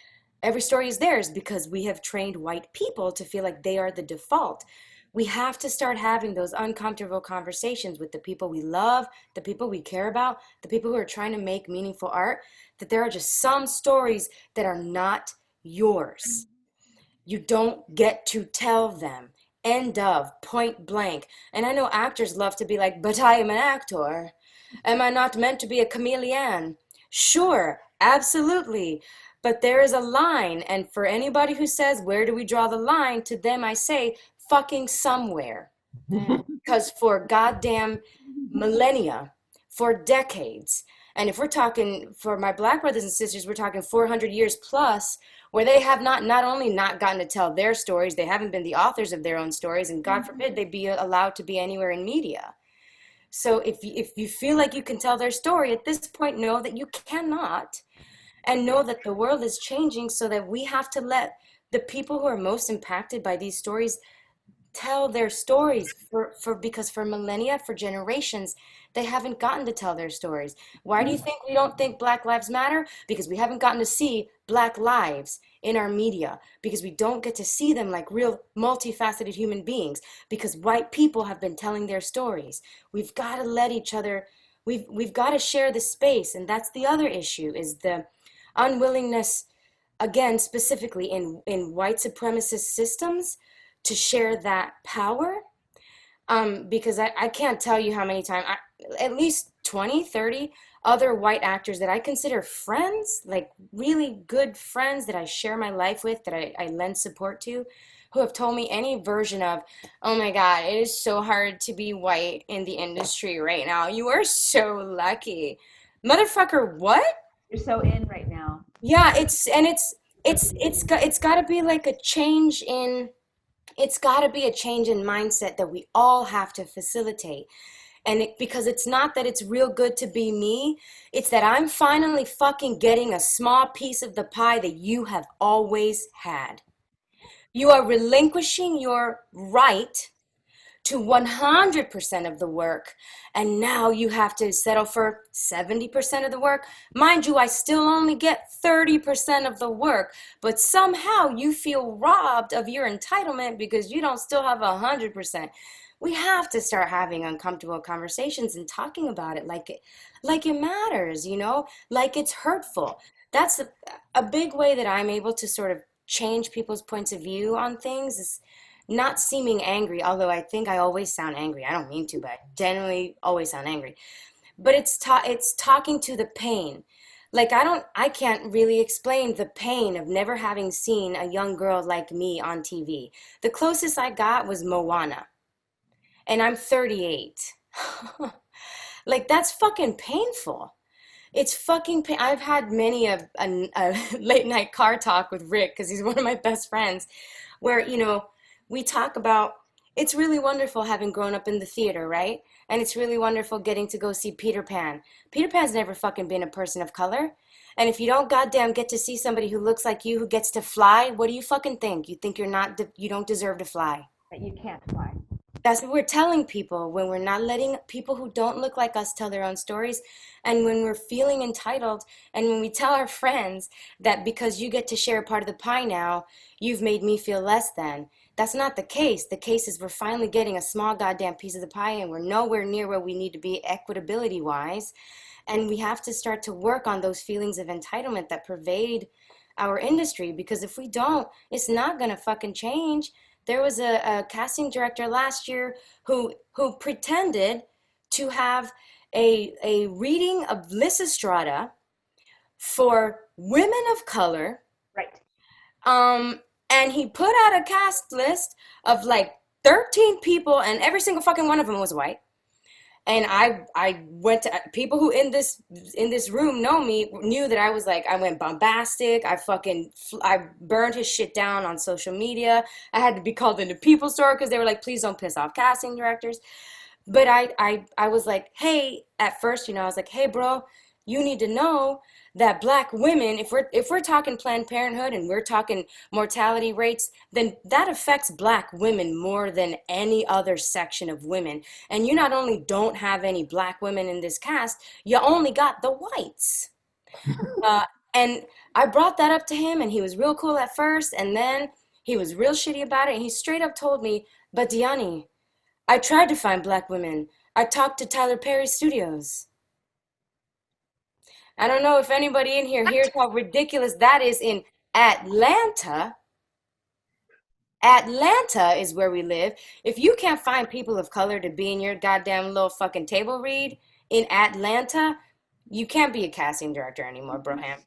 every story is theirs, because we have trained white people to feel like they are the default. We have to start having those uncomfortable conversations with the people we love, the people we care about, the people who are trying to make meaningful art, that there are just some stories that are not yours. You don't get to tell them. End of, point blank. And I know actors love to be like, but I am an actor. Am I not meant to be a chameleon? Sure, absolutely. But there is a line, and for anybody who says, where do we draw the line? To them I say, fucking somewhere. Because for goddamn millennia, for decades, and if we're talking, for my Black brothers and sisters, we're talking 400 years plus, where they have not only not gotten to tell their stories, they haven't been the authors of their own stories, and God forbid they be allowed to be anywhere in media. So if you feel like you can tell their story at this point, know that you cannot, and know that the world is changing, so that we have to let the people who are most impacted by these stories tell their stories, because for millennia, for generations, they haven't gotten to tell their stories. Why do you think we don't think Black Lives Matter? Because we haven't gotten to see Black lives in our media, because we don't get to see them like real multifaceted human beings, because white people have been telling their stories. We've got to let each other, we've got to share the space. And that's the other issue, is the unwillingness, again, specifically in white supremacist systems, to share that power. Because I can't tell you how many times, at least 20, 30 other white actors that I consider friends, like really good friends that I share my life with, that I lend support to, who have told me any version of, oh my God, it is so hard to be white in the industry right now. You are so lucky. Motherfucker, what? You're so in right now. Yeah, it's got to be like a change in, it's got to be a change in mindset that we all have to facilitate. And because it's not that it's real good to be me, it's that I'm finally fucking getting a small piece of the pie that you have always had. You are relinquishing your right to 100% of the work, and now you have to settle for 70% of the work. Mind you, I still only get 30% of the work, but somehow you feel robbed of your entitlement because you don't still have 100%. We have to start having uncomfortable conversations and talking about it like it matters, you know, like it's hurtful. That's a big way that I'm able to sort of change people's points of view on things, is not seeming angry, although I think I always sound angry. I don't mean to, but I generally always sound angry. But it's talking to the pain. Like I can't really explain the pain of never having seen a young girl like me on TV. The closest I got was Moana, and I'm 38. Like, that's fucking painful. It's fucking I've had many a late night car talk with Rick, because he's one of my best friends, where, you know, we talk about, it's really wonderful having grown up in the theater, right? And it's really wonderful getting to go see Peter Pan. Peter Pan's never fucking been a person of color. And if you don't goddamn get to see somebody who looks like you, who gets to fly, what do you fucking think? You think you don't deserve to fly? That you can't fly. That's what we're telling people when we're not letting people who don't look like us tell their own stories, and when we're feeling entitled, and when we tell our friends that because you get to share a part of the pie now, you've made me feel less than. That's not the case. The case is we're finally getting a small goddamn piece of the pie, and we're nowhere near where we need to be equitability-wise, and we have to start to work on those feelings of entitlement that pervade our industry, because if we don't, it's not gonna fucking change. There was a casting director last year who pretended to have a reading of Lysistrata for women of color. Right. And he put out a cast list of like 13 people, and every single fucking one of them was white. And I went to people who in this room knew that I was like, I went bombastic. I burned his shit down on social media. I had to be called into People Store because they were like, please don't piss off casting directors. But I was like, hey, at first, you know, I was like, hey, bro, you need to know that Black women, if we're talking Planned Parenthood and we're talking mortality rates, then that affects Black women more than any other section of women. And you not only don't have any Black women in this cast, you only got the whites. And I brought that up to him, and he was real cool at first, and then he was real shitty about it, and he straight up told me, but Diany, I tried to find Black women. I talked to Tyler Perry Studios. I don't know if anybody in here hears how ridiculous that is. In Atlanta. Atlanta is where we live. If you can't find people of color to be in your goddamn little fucking table read in Atlanta, you can't be a casting director anymore, Broham.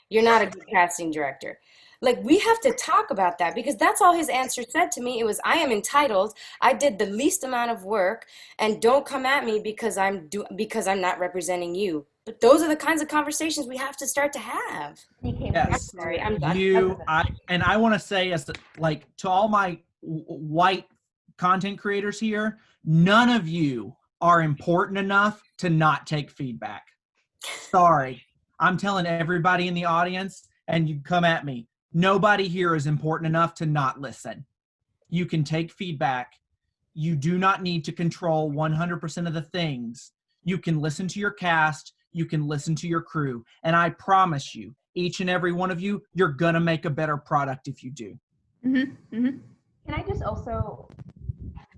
You're not a good casting director. Like, we have to talk about that, because that's all his answer said to me. It was, I am entitled. I did the least amount of work, and don't come at me because I'm not representing you. But those are the kinds of conversations we have to start to have. Yes. Sorry, I'm done. I want to say, as like, to all my white content creators here, none of you are important enough to not take feedback. Sorry. I'm telling everybody in the audience, and you come at me. Nobody here is important enough to not listen. You can take feedback. You do not need to control 100% of the things. You can listen to your cast. You can listen to your crew. And I promise you, each and every one of you, you're going to make a better product if you do. Mm-hmm. Mm-hmm. Can I just also,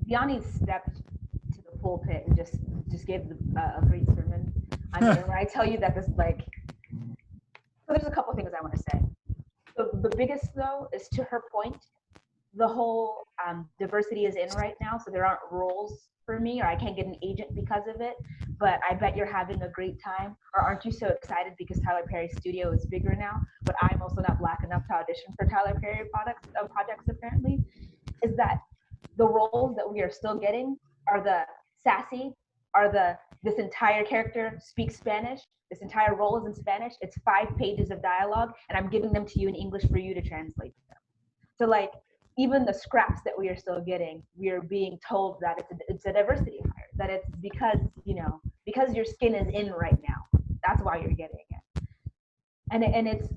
Diany stepped to the pulpit and just gave a great sermon. I mean, when I tell you that this, like, so there's a couple things I want to say. The biggest, though, is to her point, the whole diversity is in right now, so there aren't roles for me, or I can't get an agent because of it, but I bet you're having a great time. Or aren't you so excited because Tyler Perry's studio is bigger now, but I'm also not Black enough to audition for Tyler Perry projects apparently, is that the roles that we are still getting are the sassy, are this entire character speaks Spanish, this entire role is in Spanish, it's 5 pages of dialogue, and I'm giving them to you in English for you to translate them. So, like, even the scraps that we are still getting, we are being told that it's a diversity hire, that it's because, you know, because your skin is in right now, that's why you're getting it. And it's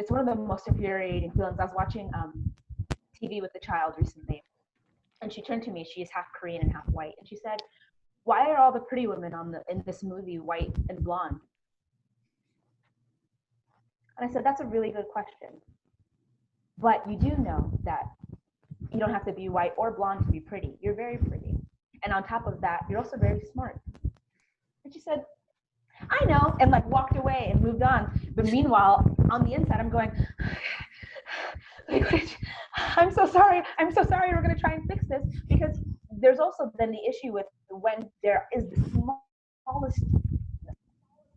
one of the most infuriating feelings. I was watching TV with the child recently, And she turned to me. She is half Korean and half white. And she said, "Why are all the pretty women in this movie white and blonde?" And I said, "That's a really good question. But you do know that you don't have to be white or blonde to be pretty. You're very pretty. And on top of that, you're also very smart." And she said, "I know," and like walked away and moved on. But meanwhile, on the inside, I'm going, I'm so sorry. We're going to try and fix this, because there's also then the issue with when there is the smallest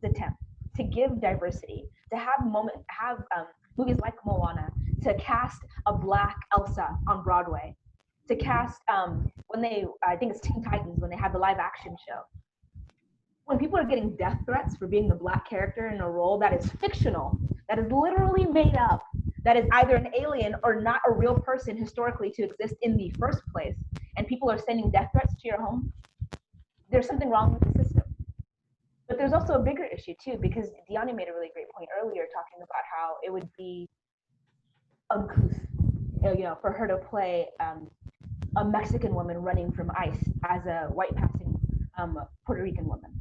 attempt to give diversity, to have movies like Moana, to cast a Black Elsa on Broadway, to cast I think it's Teen Titans, when they had the live action show. When people are getting death threats for being the Black character in a role that is fictional, that is literally made up, that is either an alien or not a real person historically to exist in the first place, and people are sending death threats to your home, there's something wrong with the system. But there's also a bigger issue too, because Diany made a really great point earlier, talking about how it would be uncouth, for her to play a Mexican woman running from ICE as a white passing Puerto Rican woman.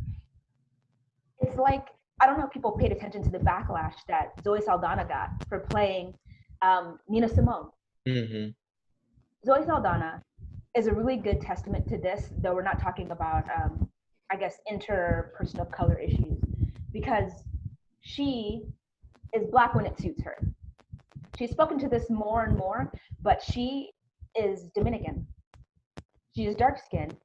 It's like, I don't know if people paid attention to the backlash that Zoe Saldana got for playing Nina Simone. Mm-hmm. Zoe Saldana is a really good testament to this, though we're not talking about, I guess, interpersonal color issues, because she is Black when it suits her. She's spoken to this more and more, but she is Dominican. She is dark skinned,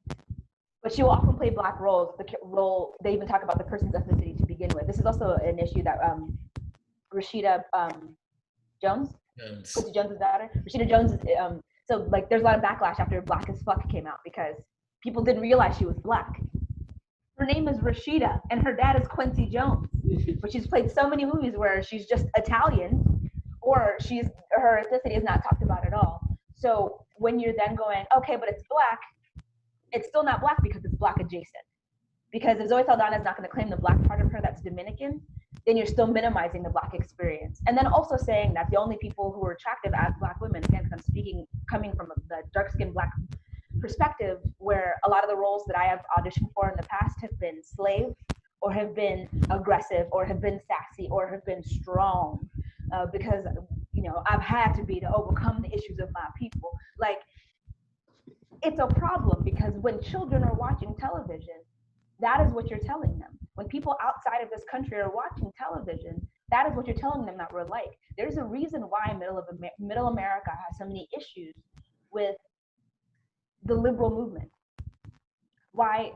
but she will often play Black roles. The role, they even talk about the person's ethnicity to begin with. This is also an issue that Rashida Jones, Quincy Jones' daughter, Rashida Jones, so like there's a lot of backlash after Black as Fuck came out, because people didn't realize she was Black. Her name is Rashida, and her dad is Quincy Jones, but she's played so many movies where she's just Italian, or her ethnicity is not talked about at all. So when you're then going, okay, but it's Black, it's still not Black because it's Black adjacent. Because if Zoe Saldana is not going to claim the Black part of her that's Dominican, then you're still minimizing the Black experience. And then also saying that the only people who are attractive as Black women, again, because I'm speaking coming from the dark-skinned Black perspective, where a lot of the roles that I have auditioned for in the past have been slave, or have been aggressive, or have been sassy, or have been strong, because I've had to overcome the issues of my people. Like, it's a problem, because when children are watching television, that is what you're telling them. When people outside of this country are watching television, that is what you're telling them that we're like. There's a reason why Middle America has so many issues with the liberal movement. Why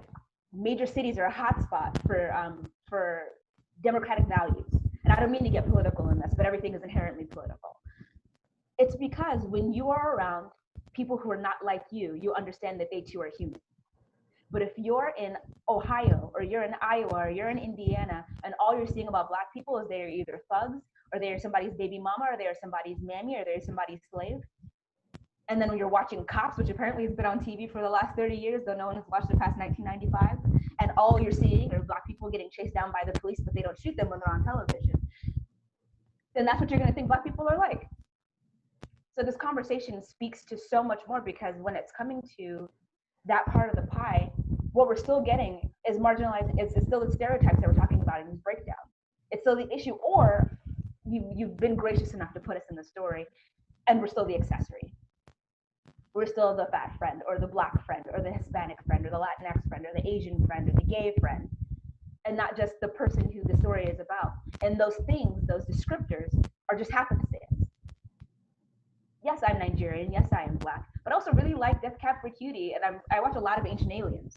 major cities are a hotspot for democratic values. And I don't mean to get political in this, but everything is inherently political. It's because when you are around people who are not like you, you understand that they too are human. But if you're in Ohio, or you're in Iowa, or you're in Indiana, and all you're seeing about Black people is they're either thugs, or they're somebody's baby mama, or they're somebody's mammy, or they're somebody's slave. And then when you're watching Cops, which apparently has been on TV for the last 30 years, though no one has watched it past 1995, and all you're seeing are Black people getting chased down by the police, but they don't shoot them when they're on television, then that's what you're going to think Black people are like. So this conversation speaks to so much more, because when it's coming to that part of the pie, what we're still getting is marginalized. It's still the stereotypes that we're talking about in this breakdown. It's still the issue, or you've been gracious enough to put us in the story, and we're still the accessory. We're still the fat friend, or the Black friend, or the Hispanic friend, or the Latinx friend, or the Asian friend, or the gay friend, and not just the person who the story is about. And those things, those descriptors, are just happenstance. Yes, I'm Nigerian. Yes, I am Black. But I also really like Death Cab for Cutie, and I watch a lot of Ancient Aliens.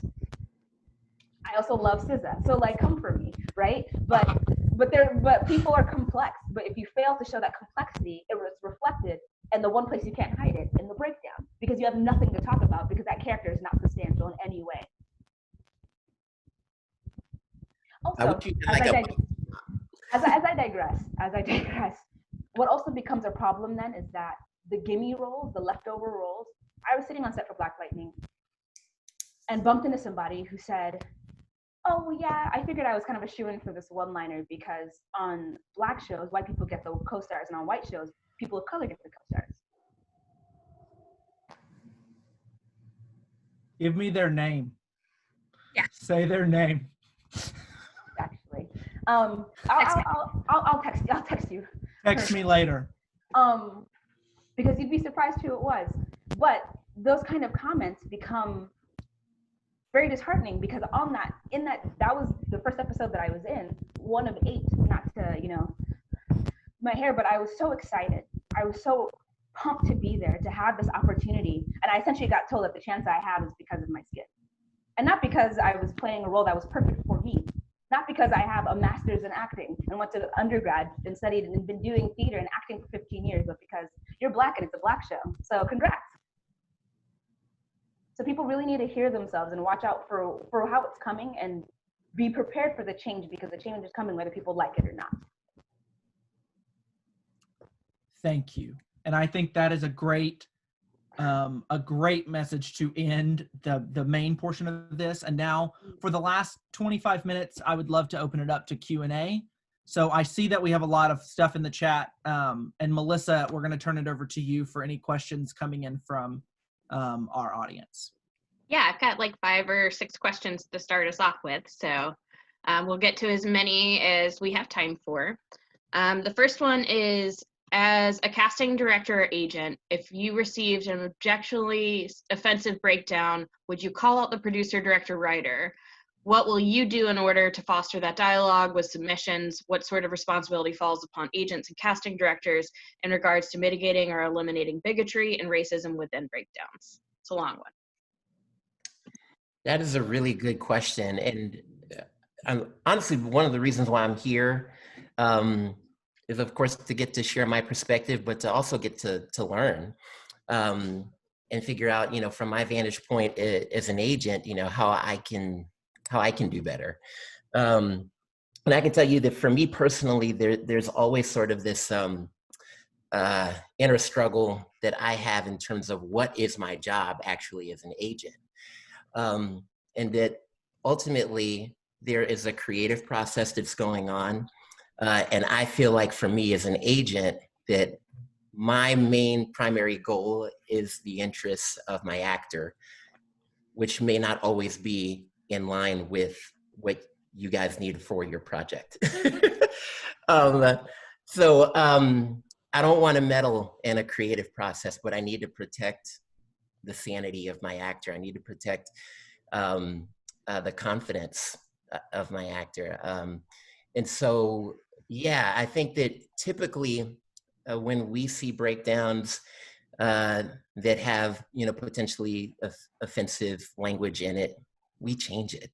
I also love SZA. So like, come for me, right? But people are complex. But if you fail to show that complexity, it was reflected in the one place you can't hide it, in the breakdown, because you have nothing to talk about, because that character is not substantial in any way. Also, as I digress, what also becomes a problem then is that the gimme roles, the leftover roles. I was sitting on set for Black Lightning and bumped into somebody who said, oh yeah, I figured I was kind of a shoo-in for this one-liner, because on Black shows, white people get the co-stars, and on white shows, people of color get the co-stars. Give me their name. Yeah. Say their name. Actually, Text me. I'll text you. I'll text you. Text me later. Because you'd be surprised who it was. But those kind of comments become very disheartening, because that was the first episode that I was in, one of 8, not to, my hair, but I was so excited. I was so pumped to be there, to have this opportunity. And I essentially got told that the chance I have is because of my skin. And not because I was playing a role that was perfect for me. Not because I have a master's in acting and went to undergrad and studied and been doing theater and acting for 15 years, but because you're Black and it's a Black show. So congrats. So people really need to hear themselves and watch out for how it's coming and be prepared for the change, because the change is coming whether people like it or not. Thank you. And I think that is a great message to end the main portion of this. And now for the last 25 minutes, I would love to open it up to Q&A. So I see that we have a lot of stuff in the chat. And Melissa, we're going to turn it over to you for any questions coming in from our audience. Yeah, I've got like 5 or 6 questions to start us off with. So we'll get to as many as we have time for. The first one is, as a casting director or agent, if you received an objectionably offensive breakdown, would you call out the producer, director, writer? What will you do in order to foster that dialogue with submissions? What sort of responsibility falls upon agents and casting directors in regards to mitigating or eliminating bigotry and racism within breakdowns? It's a long one. That is a really good question. And honestly, one of the reasons why I'm here is, of course, to get to share my perspective, but to also get to learn and figure out, from my vantage point as an agent, how I can do better. And I can tell you that for me personally, there's always sort of this inner struggle that I have in terms of what is my job actually as an agent. And that ultimately there is a creative process that's going on. And I feel like for me as an agent, that my main primary goal is the interests of my actor, which may not always be in line with what you guys need for your project. So I don't want to meddle in a creative process, but I need to protect the sanity of my actor. I need to protect the confidence of my actor. And so, yeah, I think that typically when we see breakdowns that have, potentially offensive language in it, we change it.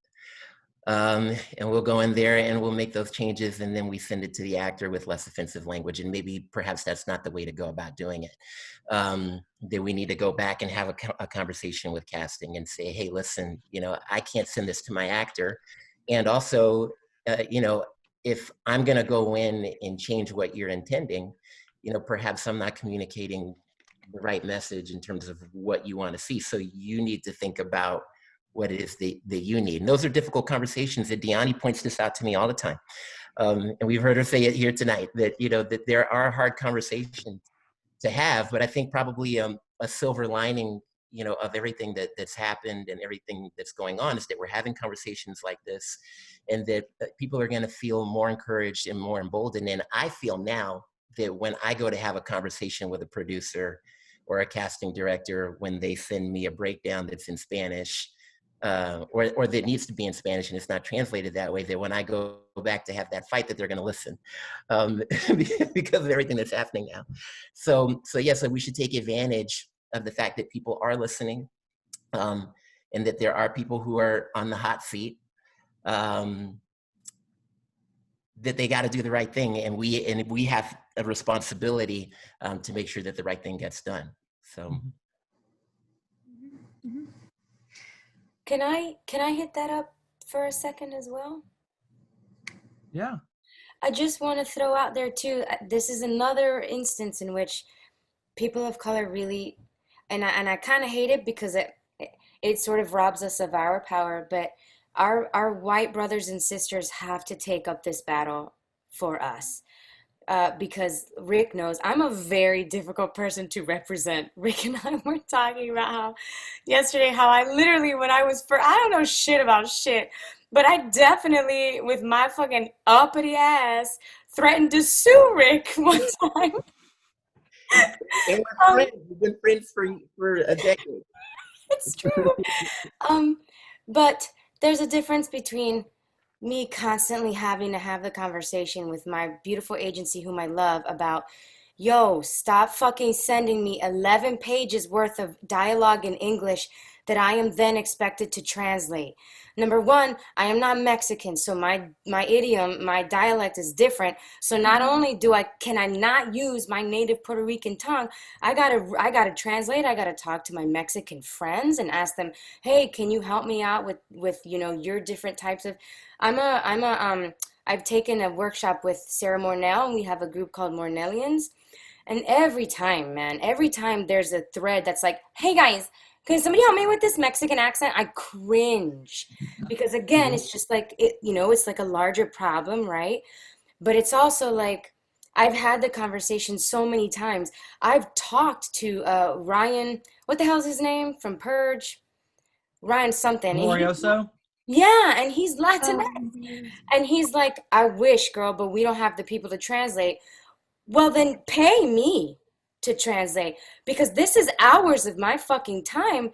And we'll go in there and we'll make those changes, and then we send it to the actor with less offensive language. And maybe perhaps that's not the way to go about doing it. That we need to go back and have a conversation with casting and say, hey, listen, I can't send this to my actor. And also, if I'm going to go in and change what you're intending, perhaps I'm not communicating the right message in terms of what you want to see. So you need to think about what it is that you need. And those are difficult conversations that Diany points this out to me all the time. And we've heard her say it here tonight, that, that there are hard conversations to have, but I think probably a silver lining, of everything that's happened and everything that's going on is that we're having conversations like this, and that people are going to feel more encouraged and more emboldened. And I feel now that when I go to have a conversation with a producer or a casting director, when they send me a breakdown that's in Spanish, or that needs to be in Spanish and it's not translated that way, that when I go back to have that fight, that they're going to listen because of everything that's happening now. So yes, we should take advantage of the fact that people are listening, and that there are people who are on the hot seat, that they got to do the right thing, and we have a responsibility to make sure that the right thing gets done. So. Can I hit that up for a second as well? Yeah. I just want to throw out there too, this is another instance in which people of color really, and I kind of hate it because it sort of robs us of our power, but our white brothers and sisters have to take up this battle for us. because Rick knows I'm a very difficult person to represent. Rick and I were talking about how yesterday, how I literally, when I was I don't know shit about shit, but I definitely, with my fucking uppity ass, threatened to sue Rick one time. And we're friends. We've been friends for a decade. It's true. But there's a difference between me constantly having to have the conversation with my beautiful agency whom I love about, yo, stop fucking sending me 11 pages worth of dialogue in English that I am then expected to translate. Number one, I am not Mexican, so my idiom, my dialect is different. So not only can I not use my native Puerto Rican tongue, I gotta translate. I gotta talk to my Mexican friends and ask them, hey, can you help me out with your different types of. I've taken a workshop with Sarah Mornell, and we have a group called Mornellians. And every time there's a thread that's like, hey guys, can somebody help me with this Mexican accent? I cringe because again, it's just like, it's like a larger problem, right? But it's also like, I've had the conversation so many times. I've talked to Ryan, what the hell is his name from Purge? Ryan something. Glorioso? Yeah, and he's Latinx. And he's like, I wish, girl, but we don't have the people to translate. Well, then pay me to translate, because this is hours of my fucking time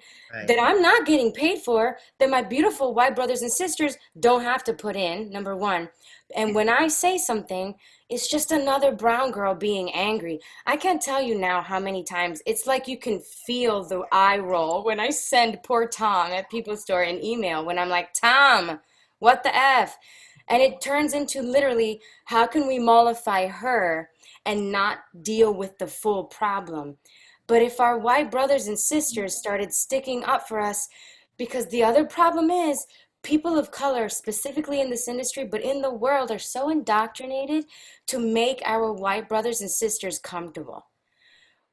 that I'm not getting paid for, that my beautiful white brothers and sisters don't have to put in, number one. And when I say something, it's just another brown girl being angry. I can't tell you now how many times it's like you can feel the eye roll when I send poor Tom at People Store an email when I'm like, Tom, what the F? And it turns into literally, how can we mollify her and not deal with the full problem? But if our white brothers and sisters started sticking up for us, because the other problem is people of color, specifically in this industry, but in the world, are so indoctrinated to make our white brothers and sisters comfortable.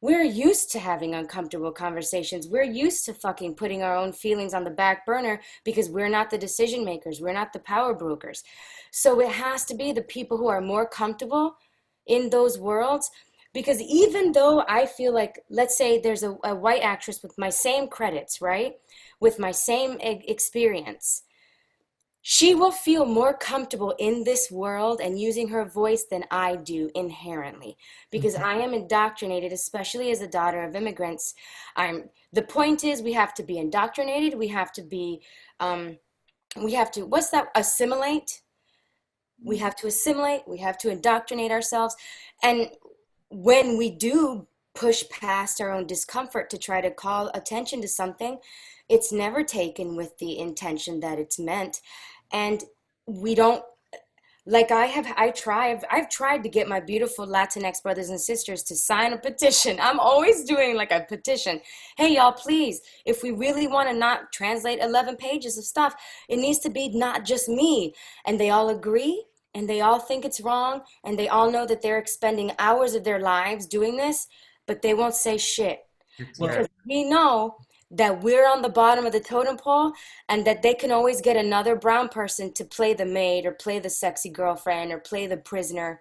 We're used to having uncomfortable conversations. We're used to fucking putting our own feelings on the back burner because we're not the decision makers. We're not the power brokers. So it has to be the people who are more comfortable in those worlds. Because even though I feel like, let's say there's a white actress with my same credits, right? With my same experience, she will feel more comfortable in this world and using her voice than I do inherently, because I am indoctrinated, especially as a daughter of immigrants. The point is, we have to be indoctrinated. We have to be, what's that? Assimilate. We have to assimilate. We have to indoctrinate ourselves. And when we do push past our own discomfort to try to call attention to something, it's never taken with the intention that it's meant. And we don't, like I've tried to get my beautiful Latinx brothers and sisters to sign a petition. I'm always doing like a petition. Hey, y'all, please, if we really want to not translate 11 pages of stuff, it needs to be not just me. And they all agree, and they all think it's wrong, and they all know that they're expending hours of their lives doing this, but they won't say shit. Because we know that we're on the bottom of the totem pole, and that they can always get another brown person to play the maid or play the sexy girlfriend or play the prisoner.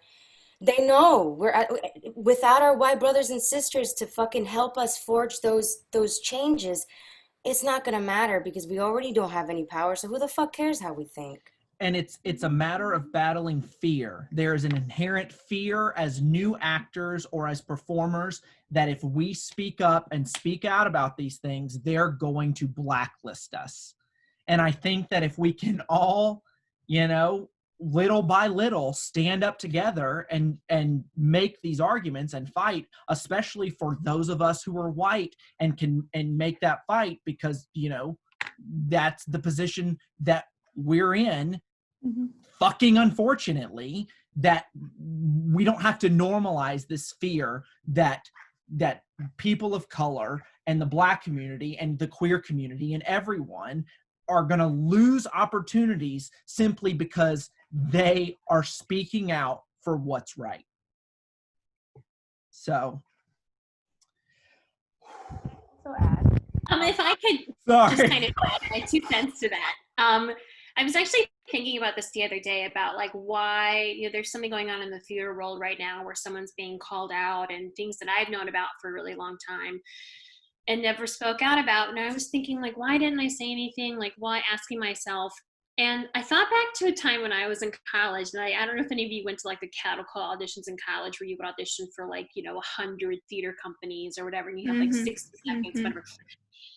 They know without our white brothers and sisters to fucking help us forge those changes, it's not gonna matter, because we already don't have any power. So who the fuck cares how we think? And it's a matter of battling fear. There is an inherent fear as new actors or as performers that if we speak up and speak out about these things, they're going to blacklist us. And I think that if we can all, little by little stand up together and make these arguments and fight, especially for those of us who are white and can make that fight, because, that's the position that we're in. Fucking unfortunately, that we don't have to normalize this fear that people of color and the Black community and the queer community and everyone are going to lose opportunities simply because they are speaking out for what's right. So add. If I could Sorry. just kind of add my 2 cents to that. I was actually thinking about this the other day about like why, there's something going on in the theater world right now where someone's being called out and things that I've known about for a really long time and never spoke out about. And I was thinking like, why didn't I say anything? Like, why? Asking myself. And I thought back to a time when I was in college, and I don't know if any of you went to like the cattle call auditions in college where you would audition for like, 100 theater companies or whatever, and you have like 60 seconds, whatever.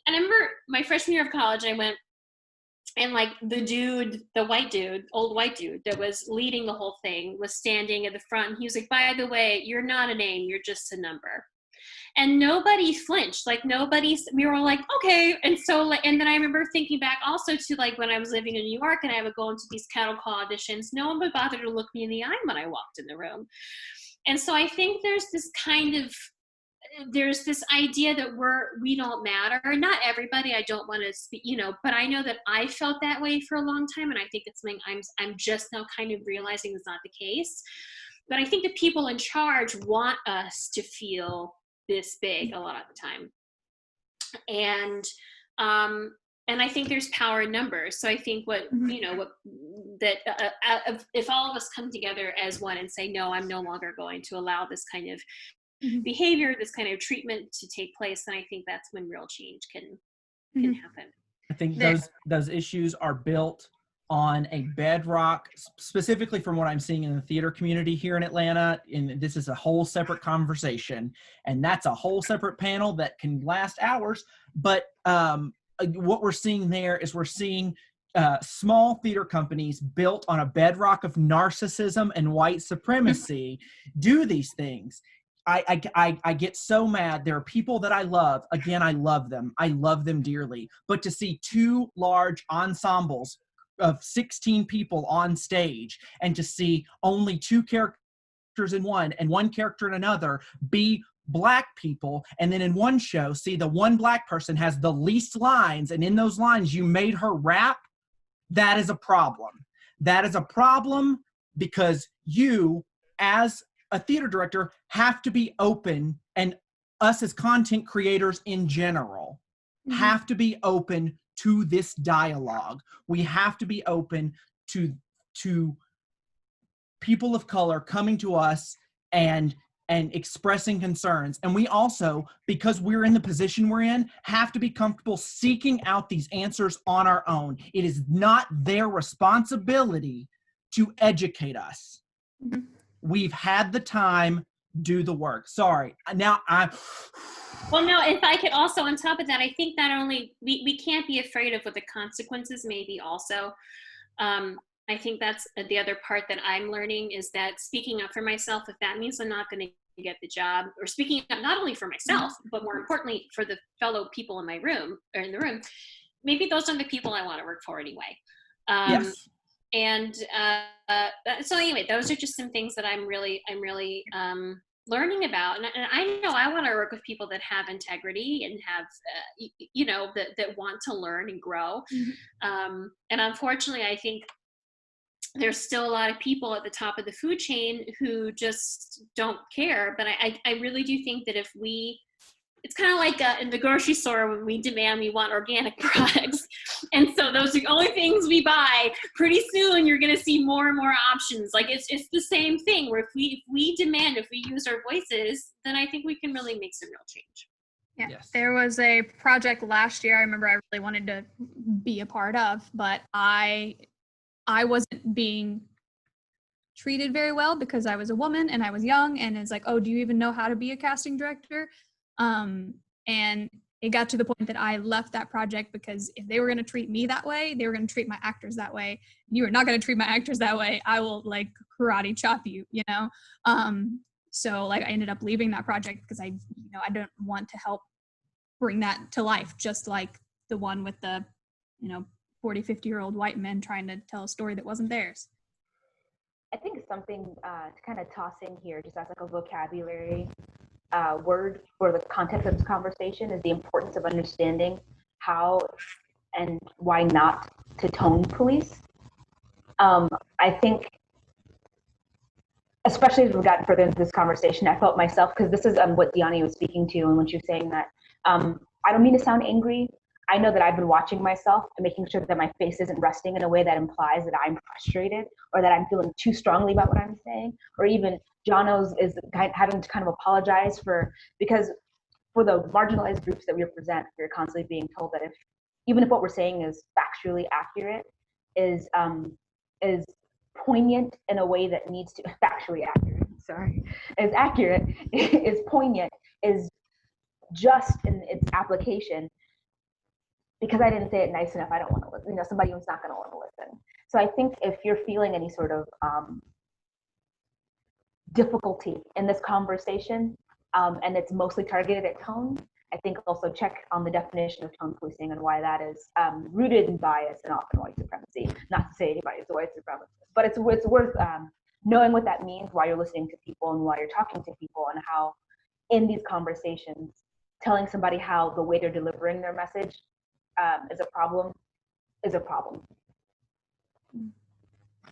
And I remember my freshman year of college, I went, and like the old white dude that was leading the whole thing was standing at the front. And he was like, by the way, you're not a name, you're just a number. And nobody flinched, like we were all like, okay. And so, and then I remember thinking back also to like when I was living in New York and I would go into these cattle call auditions, no one would bother to look me in the eye when I walked in the room. And so I think there's this idea that we don't matter. Not everybody, I don't want to speak, but I know that I felt that way for a long time. And I think it's something I'm just now kind of realizing is not the case. But I think the people in charge want us to feel this big a lot of the time. And I think there's power in numbers. So I think if all of us come together as one and say, no, I'm no longer going to allow this kind of behavior, this kind of treatment to take place, then I think that's when real change can happen. I think those issues are built on a bedrock, specifically from what I'm seeing in the theater community here in Atlanta. And this is a whole separate conversation, and that's a whole separate panel that can last hours. But what we're seeing there is we're seeing small theater companies built on a bedrock of narcissism and white supremacy do these things. I get so mad. There are people that I love. Again, I love them. I love them dearly. But to see two large ensembles of 16 people on stage and to see only two characters in one and one character in another be Black people, and then in one show see the one Black person has the least lines, and in those lines you made her rap, that is a problem. That is a problem because you, as a theater director, have to be open, and us as content creators in general have to be open to this dialogue. We have to be open to people of color coming to us and expressing concerns. And we also, because we're in the position we're in, have to be comfortable seeking out these answers on our own. It is not their responsibility to educate us. We've had the time, do the work. Sorry. Now Well, no, if I could also, on top of that, I think not only, we can't be afraid of what the consequences may be also. I think that's the other part that I'm learning is that speaking up for myself, if that means I'm not going to get the job, or speaking up not only for myself, but more importantly for the fellow people in my room or in the room, maybe those are the people I want to work for anyway. yes. And so anyway, those are just some things that I'm really learning about. And I know I want to work with people that have integrity and have, that want to learn and grow. And unfortunately, I think there's still a lot of people at the top of the food chain who just don't care. But I really do think that if it's kind of like in the grocery store when we demand we want organic products. And so those are the only things we buy. Pretty soon you're going to see more and more options. Like it's the same thing where if we demand, if we use our voices, then I think we can really make some real change. Yeah, Yes. There was a project last year I remember I really wanted to be a part of, but I wasn't being treated very well because I was a woman and I was young, and it's like, oh, do you even know how to be a casting director? And it got to the point that I left that project because if they were going to treat me that way, they were going to treat my actors that way. You are not going to treat my actors that way. I will like karate chop you, So like I ended up leaving that project because I don't want to help bring that to life, just like the one with the, 40, 50-year-old white men trying to tell a story that wasn't theirs. I think something to kind of toss in here, just as like a vocabulary word for the context of this conversation, is the importance of understanding how and why not to tone police. I think, especially as we've gotten further into this conversation, I felt myself, because this is what Diany was speaking to, and when she was saying that, I don't mean to sound angry, I know that I've been watching myself and making sure that my face isn't resting in a way that implies that I'm frustrated or that I'm feeling too strongly about what I'm saying, or even Jono's is having to kind of apologize because for the marginalized groups that we represent, we're constantly being told that even if what we're saying is factually accurate, is poignant in a way that needs to factually accurate. Sorry, is accurate, is poignant, is just in its application. Because I didn't say it nice enough, I don't want to listen. Somebody who's not going to want to listen. So I think if you're feeling any sort of difficulty in this conversation, and it's mostly targeted at tone, I think also check on the definition of tone policing and why that is rooted in bias and often white supremacy. Not to say anybody's a white supremacist, but it's worth knowing what that means while you're listening to people and while you're talking to people, and how in these conversations, telling somebody how the way they're delivering their message is a problem. So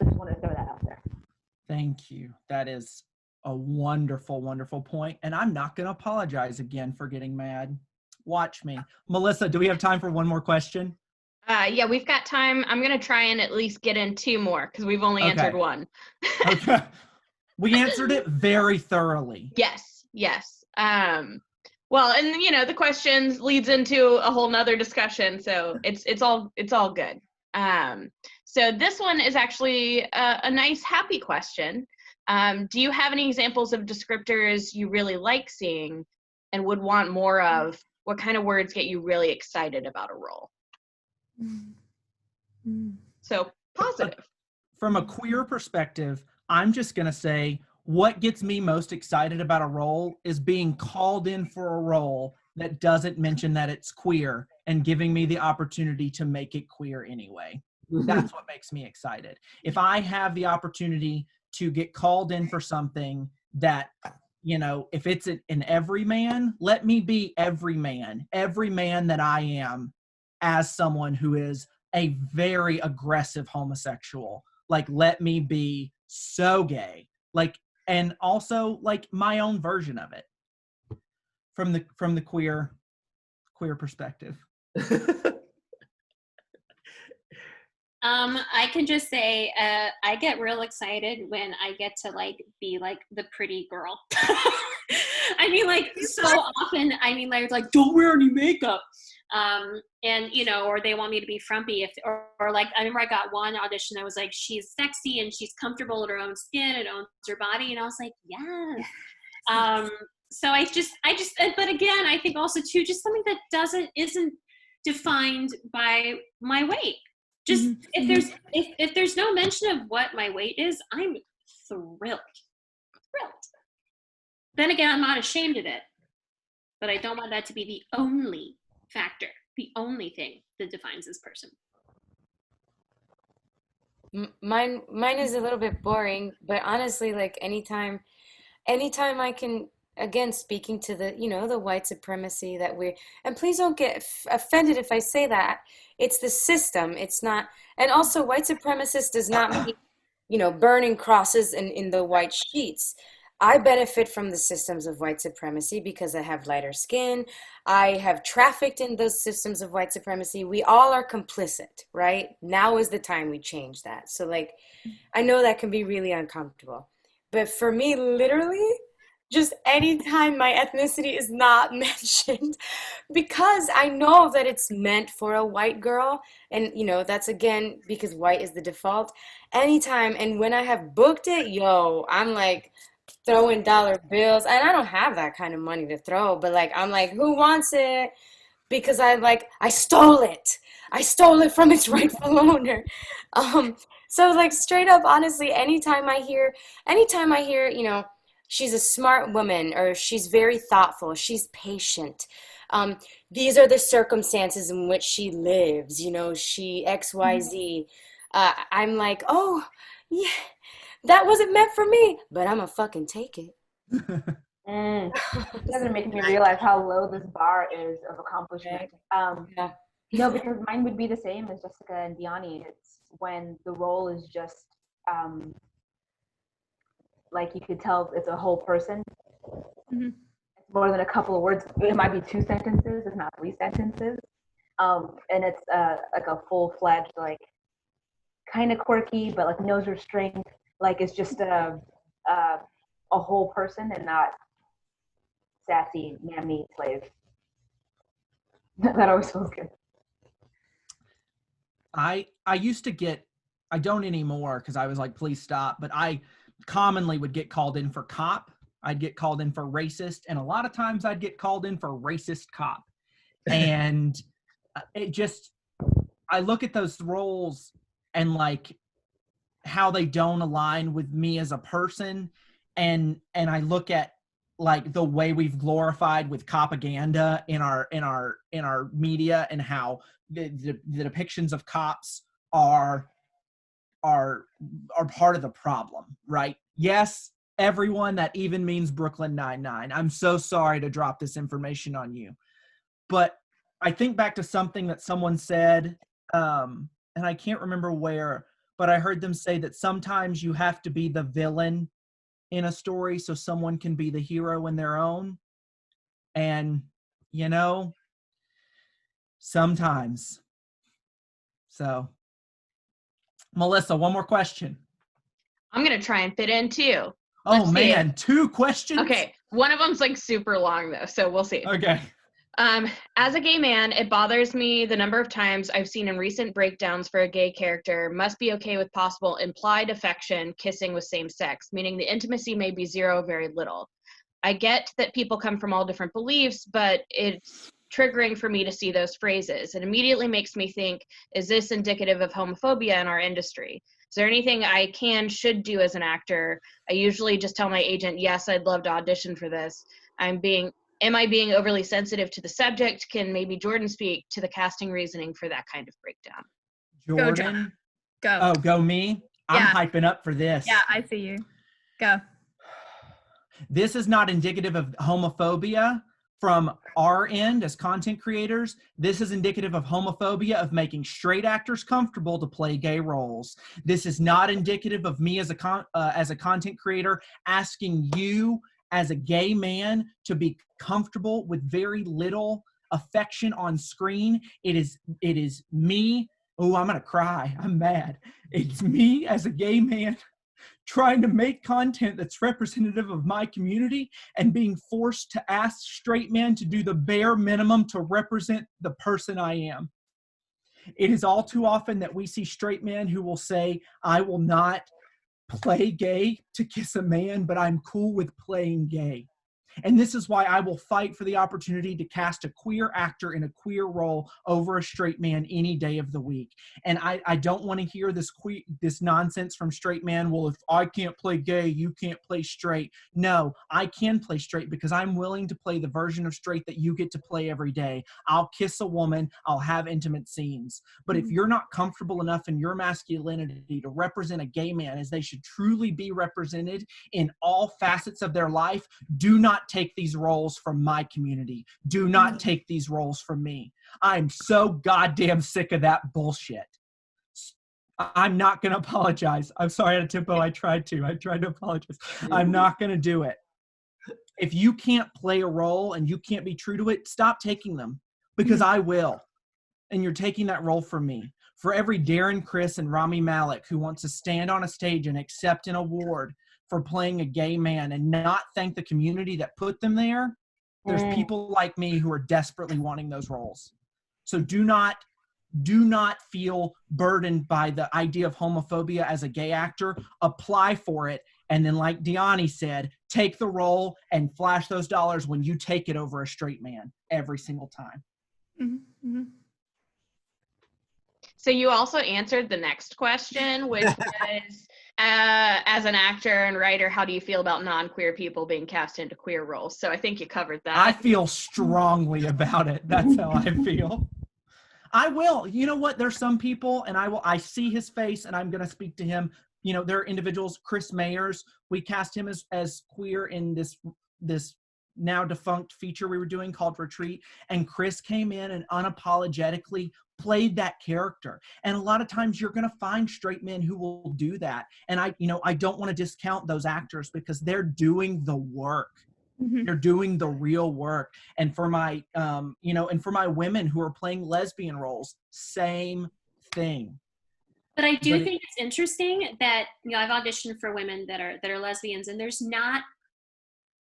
just wanted to throw that out there. Thank you. That is a wonderful, wonderful point. And I'm not going to apologize again for getting mad. Watch me. Melissa, do we have time for one more question? Yeah, we've got time. I'm going to try and at least get in 2 more because we've only answered 1. Okay. We answered it very thoroughly. Yes. Well, and the questions leads into a whole nother discussion, so it's all good. So this one is actually a nice, happy question. Do you have any examples of descriptors you really like seeing and would want more of? What kind of words get you really excited about a role? So positive. From a queer perspective, I'm just going to say what gets me most excited about a role is being called in for a role that doesn't mention that it's queer and giving me the opportunity to make it queer anyway. That's what makes me excited. If I have the opportunity to get called in for something that, if it's an everyman, let me be every man that I am as someone who is a very aggressive homosexual. Like, let me be so gay. Like, and also like my own version of it from the queer perspective. I can just say I get real excited when I get to be like the pretty girl. I mean, so often, like don't wear any makeup. And or they want me to be frumpy or I remember I got one audition that was like, she's sexy and she's comfortable in her own skin and owns her body, and I was like, yes. So I just but again, I think also too, just something that isn't defined by my weight. Just if there's no mention of what my weight is, I'm thrilled. Then again, I'm not ashamed of it, but I don't want that to be the only factor, the only thing that defines this person. Mine is a little bit boring, but honestly, like anytime I can, again, speaking to the, the white supremacy that and please don't get offended if I say that, it's the system, it's not, and also white supremacist does not mean, burning crosses in the white sheets. I benefit from the systems of white supremacy because I have lighter skin. I have trafficked in those systems of white supremacy. We all are complicit, right? Now is the time we change that. So I know that can be really uncomfortable. But for me, literally, just anytime my ethnicity is not mentioned, because I know that it's meant for a white girl, and that's again because white is the default. Anytime, and when I have booked it, I'm like throwing dollar bills, and I don't have that kind of money to throw, but I'm like, who wants it? Because I stole it from its rightful owner. So straight up, honestly, anytime I hear, she's a smart woman, or she's very thoughtful, she's patient, these are the circumstances in which she lives, she XYZ, I'm like, oh yeah, that wasn't meant for me, but I'm gonna fucking take it. It doesn't make me realize how low this bar is of accomplishment. Yeah. Because mine would be the same as Jessica and Diany. It's when the role is just you could tell it's a whole person. It's more than a couple of words. It might be 2 sentences, if not 3 sentences. And it's like a full-fledged, like kind of quirky, but like knows her strength. Like it's just a whole person and not sassy mammy slave. That always feels good. I used to get, I don't anymore because I was like, please stop, but I commonly would get called in for cop. I'd get called in for racist, and a lot of times I'd get called in for racist cop. And it just, I look at those roles and like how they don't align with me as a person, and I look at like the way we've glorified with propaganda in our media, and how the depictions of cops are part of the problem, right? Yes, everyone, that even means Brooklyn Nine-Nine. I'm so sorry to drop this information on you, but I think back to something that someone said, and I can't remember where, but I heard them say that sometimes you have to be the villain in a story so someone can be the hero in their own. And, you know, sometimes. So, Melissa, one more question. I'm going to try and fit in two. Oh, Let's see. man, 2 questions? Okay. One of them's like super long though, so we'll see. Okay. As a gay man, it bothers me the number of times I've seen in recent breakdowns for a gay character must be okay with possible implied affection, kissing with same sex, meaning the intimacy may be zero, very little. I get that people come from all different beliefs, but it's triggering for me to see those phrases. It immediately makes me think, is this indicative of homophobia in our industry? Is there anything I should do as an actor? I usually just tell my agent, yes, I'd love to audition for this. Am I being overly sensitive to the subject? Can maybe Jordan speak to the casting reasoning for that kind of breakdown? Jordan? Go. Oh, go me? Yeah. I'm hyping up for this. Yeah, I see you. Go. This is not indicative of homophobia from our end as content creators. This is indicative of homophobia of making straight actors comfortable to play gay roles. This is not indicative of me as a content creator asking you as a gay man to be comfortable with very little affection on screen. It is me. Oh, I'm gonna cry. I'm mad. It's me as a gay man trying to make content that's representative of my community and being forced to ask straight men to do the bare minimum to represent the person I am. It is all too often that we see straight men who will say, I will not play gay to kiss a man, but I'm cool with playing gay. And this is why I will fight for the opportunity to cast a queer actor in a queer role over a straight man any day of the week. And I don't want to hear this nonsense from straight man. Well, if I can't play gay, you can't play straight. No, I can play straight because I'm willing to play the version of straight that you get to play every day. I'll kiss a woman. I'll have intimate scenes. But if you're not comfortable enough in your masculinity to represent a gay man as they should truly be represented in all facets of their life, do not take these roles from my community. Do not take these roles from me. I'm so goddamn sick of that bullshit. I'm not going to apologize. I'm sorry, Adetinpo. I tried to apologize. I'm not going to do it. If you can't play a role and you can't be true to it, stop taking them, because I will. And you're taking that role from me. For every Darren Criss and Rami Malek who wants to stand on a stage and accept an award for playing a gay man and not thank the community that put them there, there's people like me who are desperately wanting those roles. So do not feel burdened by the idea of homophobia as a gay actor. Apply for it. And then, like Diany said, take the role and flash those dollars when you take it over a straight man every single time. Mm-hmm. Mm-hmm. So you also answered the next question, which was, as an actor and writer, how do you feel about non-queer people being cast into queer roles? So I think you covered that. I feel strongly about it. That's how I feel. I will. You know what? There's some people, and I see his face, and I'm going to speak to him. You know, there are individuals, Chris Mayers, we cast him as queer in this now defunct feature we were doing called Retreat, and Chris came in and unapologetically played that character. And a lot of times you're going to find straight men who will do that. And I don't want to discount those actors because they're doing the work. Mhm. You're doing the real work. And for my, and for my women who are playing lesbian roles, same thing. But I do But think it's interesting that, I've auditioned for women that are lesbians, and there's not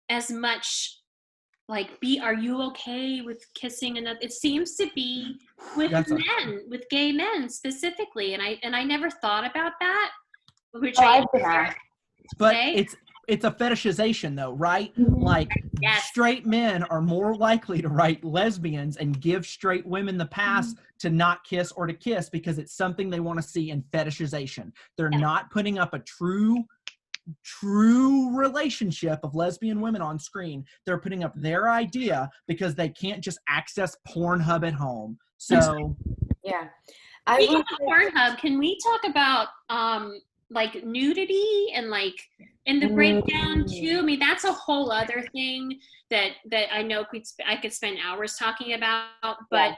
as much like, are you okay with kissing another? It seems to be with men, with gay men specifically, and I never thought about that. Which I've been asked. But say. it's a fetishization though, right? Mhm. Like Yes. straight men are more likely to write lesbians and give straight women the pass to not kiss or to kiss because it's something they want to see in fetishization. They're not putting up a true relationship of lesbian women on screen. They're putting up their idea because they can't just access Pornhub at home. So Yeah. Speaking of Pornhub, can we talk about like nudity and like in the breakdown too? I mean, that's a whole other thing that I know I could spend hours talking about, but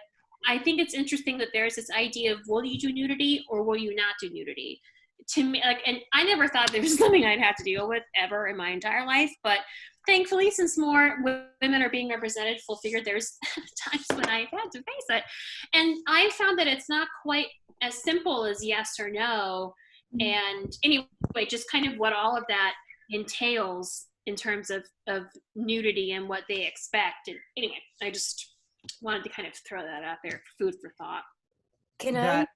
I think it's interesting that there's this idea of, will you do nudity or will you not do nudity? To me, like, and I never thought there was something I'd have to deal with ever in my entire life, but thankfully, since more women are being represented full figure, there's times when I've had to face it. And I found that it's not quite as simple as yes or no. And anyway, just kind of what all of that entails in terms of nudity and what they expect. And anyway, I just wanted to kind of throw that out there, food for thought. Can I?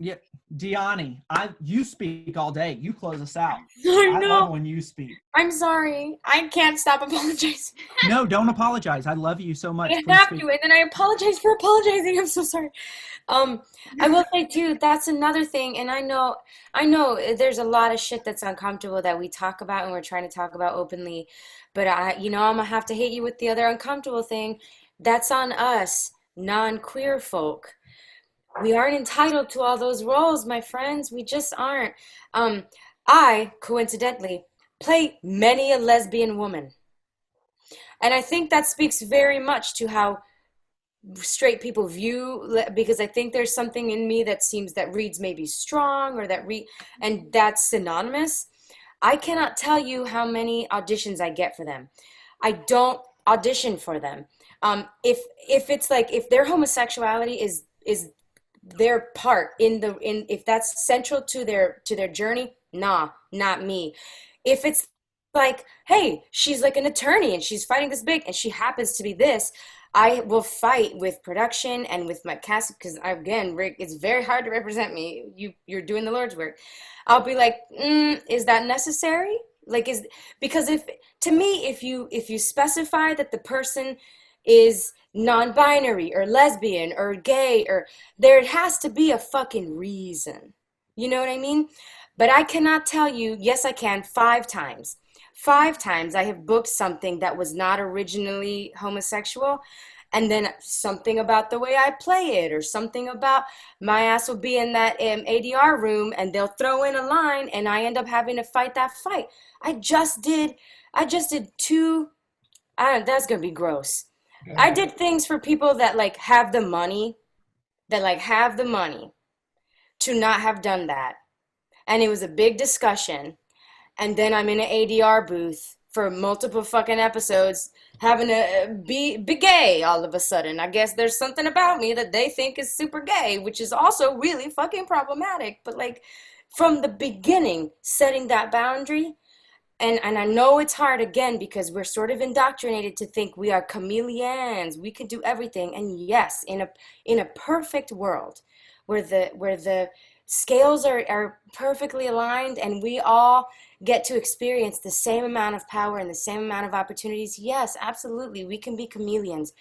Yeah, Diany, you speak all day. You close us out. I know. love when you speak. I'm sorry. I can't stop apologizing. No, don't apologize. I love you so much. I Please have speak. to, and then I apologize for apologizing. I'm so sorry. I will say too, that's another thing, and I know there's a lot of shit that's uncomfortable that we talk about and we're trying to talk about openly, but I'm gonna have to hit you with the other uncomfortable thing. That's on us, non-queer folk. We aren't entitled to all those roles, my friends. We just aren't. I, coincidentally, play many a lesbian woman. And I think that speaks very much to how straight people view, because I think there's something in me that reads maybe strong or and that's synonymous. I cannot tell you how many auditions I get for them. I don't audition for them. If it's like, if their homosexuality is their part if that's central to their journey, nah, not me. If it's like, hey, she's like an attorney and she's fighting this big and she happens to be this, I will fight with production and with my cast, because again, Rick, it's very hard to represent me. You're doing the Lord's work. I'll be like, is that necessary? Like, because if you specify that the person is non-binary or lesbian or gay, or there has to be a fucking reason. You know what I mean? But I cannot tell you, yes, I can, 5 times. 5 times I have booked something that was not originally homosexual, and then something about the way I play it, or something about my ass will be in that ADR room and they'll throw in a line and I end up having to fight that fight. I just did 2, that's gonna be gross. I did things for people that have the money to not have done that. And it was a big discussion. And then I'm in an ADR booth for multiple fucking episodes having to be gay all of a sudden. I guess there's something about me that they think is super gay, which is also really fucking problematic. But from the beginning, setting that boundary. And I know it's hard, again, because we're sort of indoctrinated to think we are chameleons. We can do everything. And yes, in a perfect world where the scales are perfectly aligned and we all get to experience the same amount of power and the same amount of opportunities, yes, absolutely, we can be chameleons.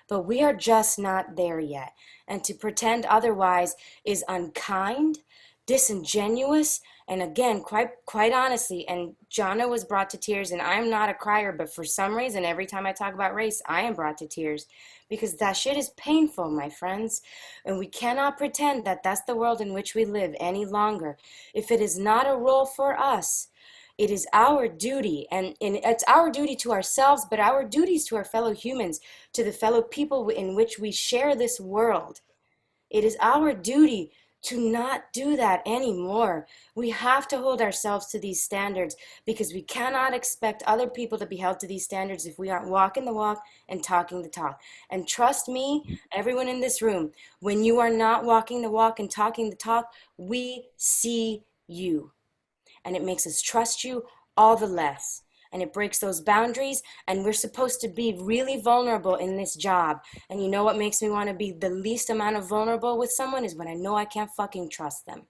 But we are just not there yet. And to pretend otherwise is unkind, disingenuous, and again, quite honestly, and Jono was brought to tears, and I'm not a crier, but for some reason, every time I talk about race, I am brought to tears, because that shit is painful, my friends, and we cannot pretend that that's the world in which we live any longer. If it is not a role for us, it is our duty, and it's our duty to ourselves, but our duties to our fellow humans, to the fellow people in which we share this world. It is our duty to not do that anymore. We have to hold ourselves to these standards because we cannot expect other people to be held to these standards if we aren't walking the walk and talking the talk. And trust me, everyone in this room, when you are not walking the walk and talking the talk, we see you. And it makes us trust you all the less. And it breaks those boundaries, and we're supposed to be really vulnerable in this job. And you know what makes me want to be the least amount of vulnerable with someone is when I know I can't fucking trust them.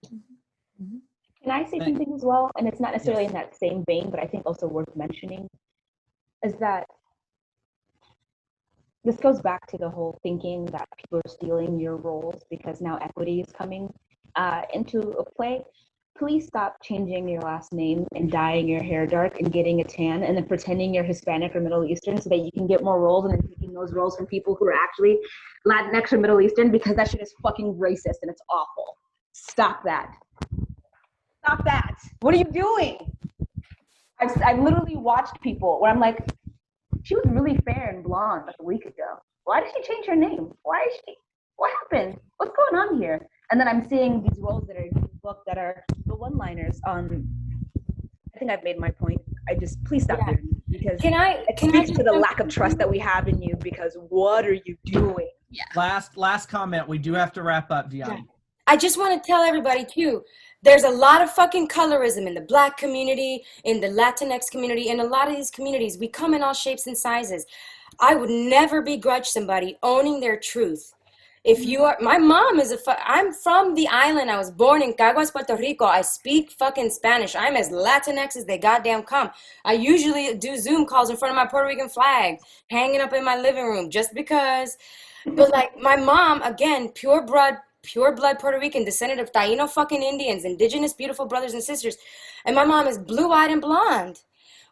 Can I say something as well? And it's not necessarily in that same vein, but I think also worth mentioning is that this goes back to the whole thinking that people are stealing your roles because now equity is coming into a play. Please stop changing your last name and dyeing your hair dark and getting a tan and then pretending you're Hispanic or Middle Eastern so that you can get more roles and then taking those roles from people who are actually Latinx or Middle Eastern, because that shit is fucking racist and it's awful. Stop that. Stop that. What are you doing? I've literally watched people where I'm like, she was really fair and blonde like a week ago. Why did she change her name? What happened? What's going on here? And then I'm seeing these roles that are in the book that are the one-liners on. I think I've made my point. Please stop doing it because it speaks to the lack of trust that we have in you, because what are you doing? Yeah. Last comment. We do have to wrap up, Diany. Yeah. I just want to tell everybody too, there's a lot of fucking colorism in the Black community, in the Latinx community, in a lot of these communities. We come in all shapes and sizes. I would never begrudge somebody owning their truth. If you are, my mom is I'm from the island. I was born in Caguas, Puerto Rico. I speak fucking Spanish. I'm as Latinx as they goddamn come. I usually do Zoom calls in front of my Puerto Rican flag, hanging up in my living room just because. But like my mom, again, pure blood Puerto Rican, descendant of Taino fucking Indians, indigenous beautiful brothers and sisters. And my mom is blue-eyed and blonde.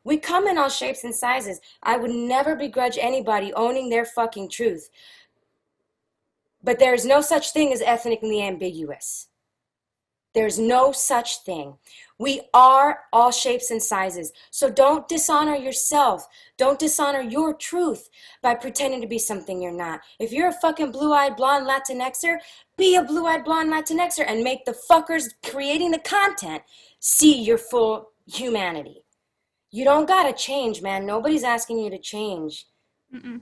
We come in all shapes and sizes. I would never begrudge anybody owning their fucking truth. But there's no such thing as ethnically ambiguous. There's no such thing. We are all shapes and sizes. So don't dishonor yourself. Don't dishonor your truth by pretending to be something you're not. If you're a fucking blue-eyed blonde Latinxer, be a blue-eyed blonde Latinxer and make the fuckers creating the content see your full humanity. You don't gotta change, man. Nobody's asking you to change. Mm-mm.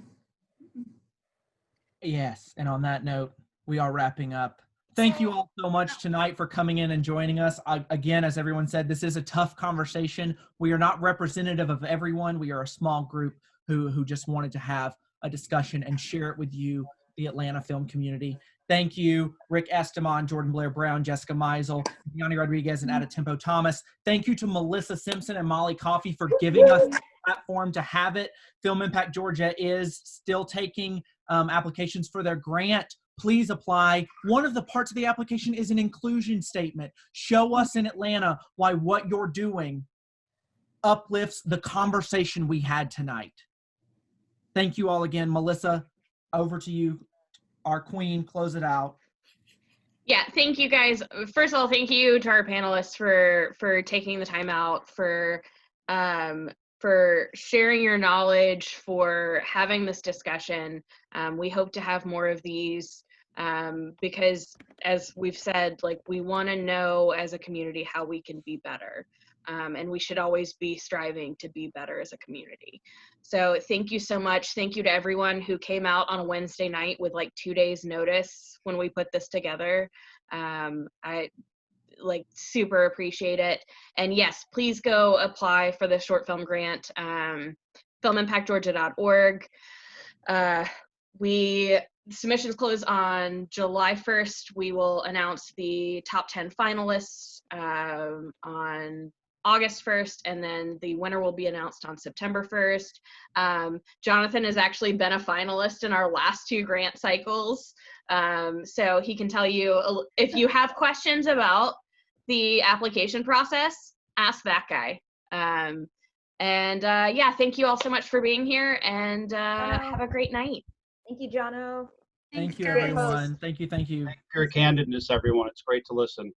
Yes, and on that note, we are wrapping up. Thank you all so much tonight for coming in and joining us. Again, as everyone said, this is a tough conversation. We are not representative of everyone. We are a small group who just wanted to have a discussion and share it with you, the Atlanta film community. Thank you, Rick Estimond, Jordan Blair Brown, Jessica Meisel, Diany Rodriguez, and Adetinpo Thomas. Thank you to Melissa Simpson and Molly Coffey for giving us the platform to have it. Film Impact Georgia is still taking applications for their grant. Please apply. One of the parts of the application is an inclusion statement. Show us in Atlanta why what you're doing uplifts the conversation we had tonight. Thank you all again. Melissa, over to you. Our queen, close it out. Yeah, thank you guys. First of all, thank you to our panelists for taking the time out, for sharing your knowledge, for having this discussion. We hope to have more of these because, as we've said, like, we want to know as a community how we can be better. And we should always be striving to be better as a community. So thank you so much. Thank you to everyone who came out on a Wednesday night with like 2 days notice when we put this together. I super appreciate it. And yes, please go apply for the short film grant, filmimpactgeorgia.org. Submissions close on July 1st. We will announce the top 10 finalists on August 1st, and then the winner will be announced on September 1st. Jonathan has actually been a finalist in our last 2 grant cycles, so he can tell you if you have questions about the application process, ask that guy. Yeah, thank you all so much for being here, and have a great night. Thank you, Jono. Thank you, guys. everyone. Thank you. Thank you for your candidness, everyone. It's great to listen.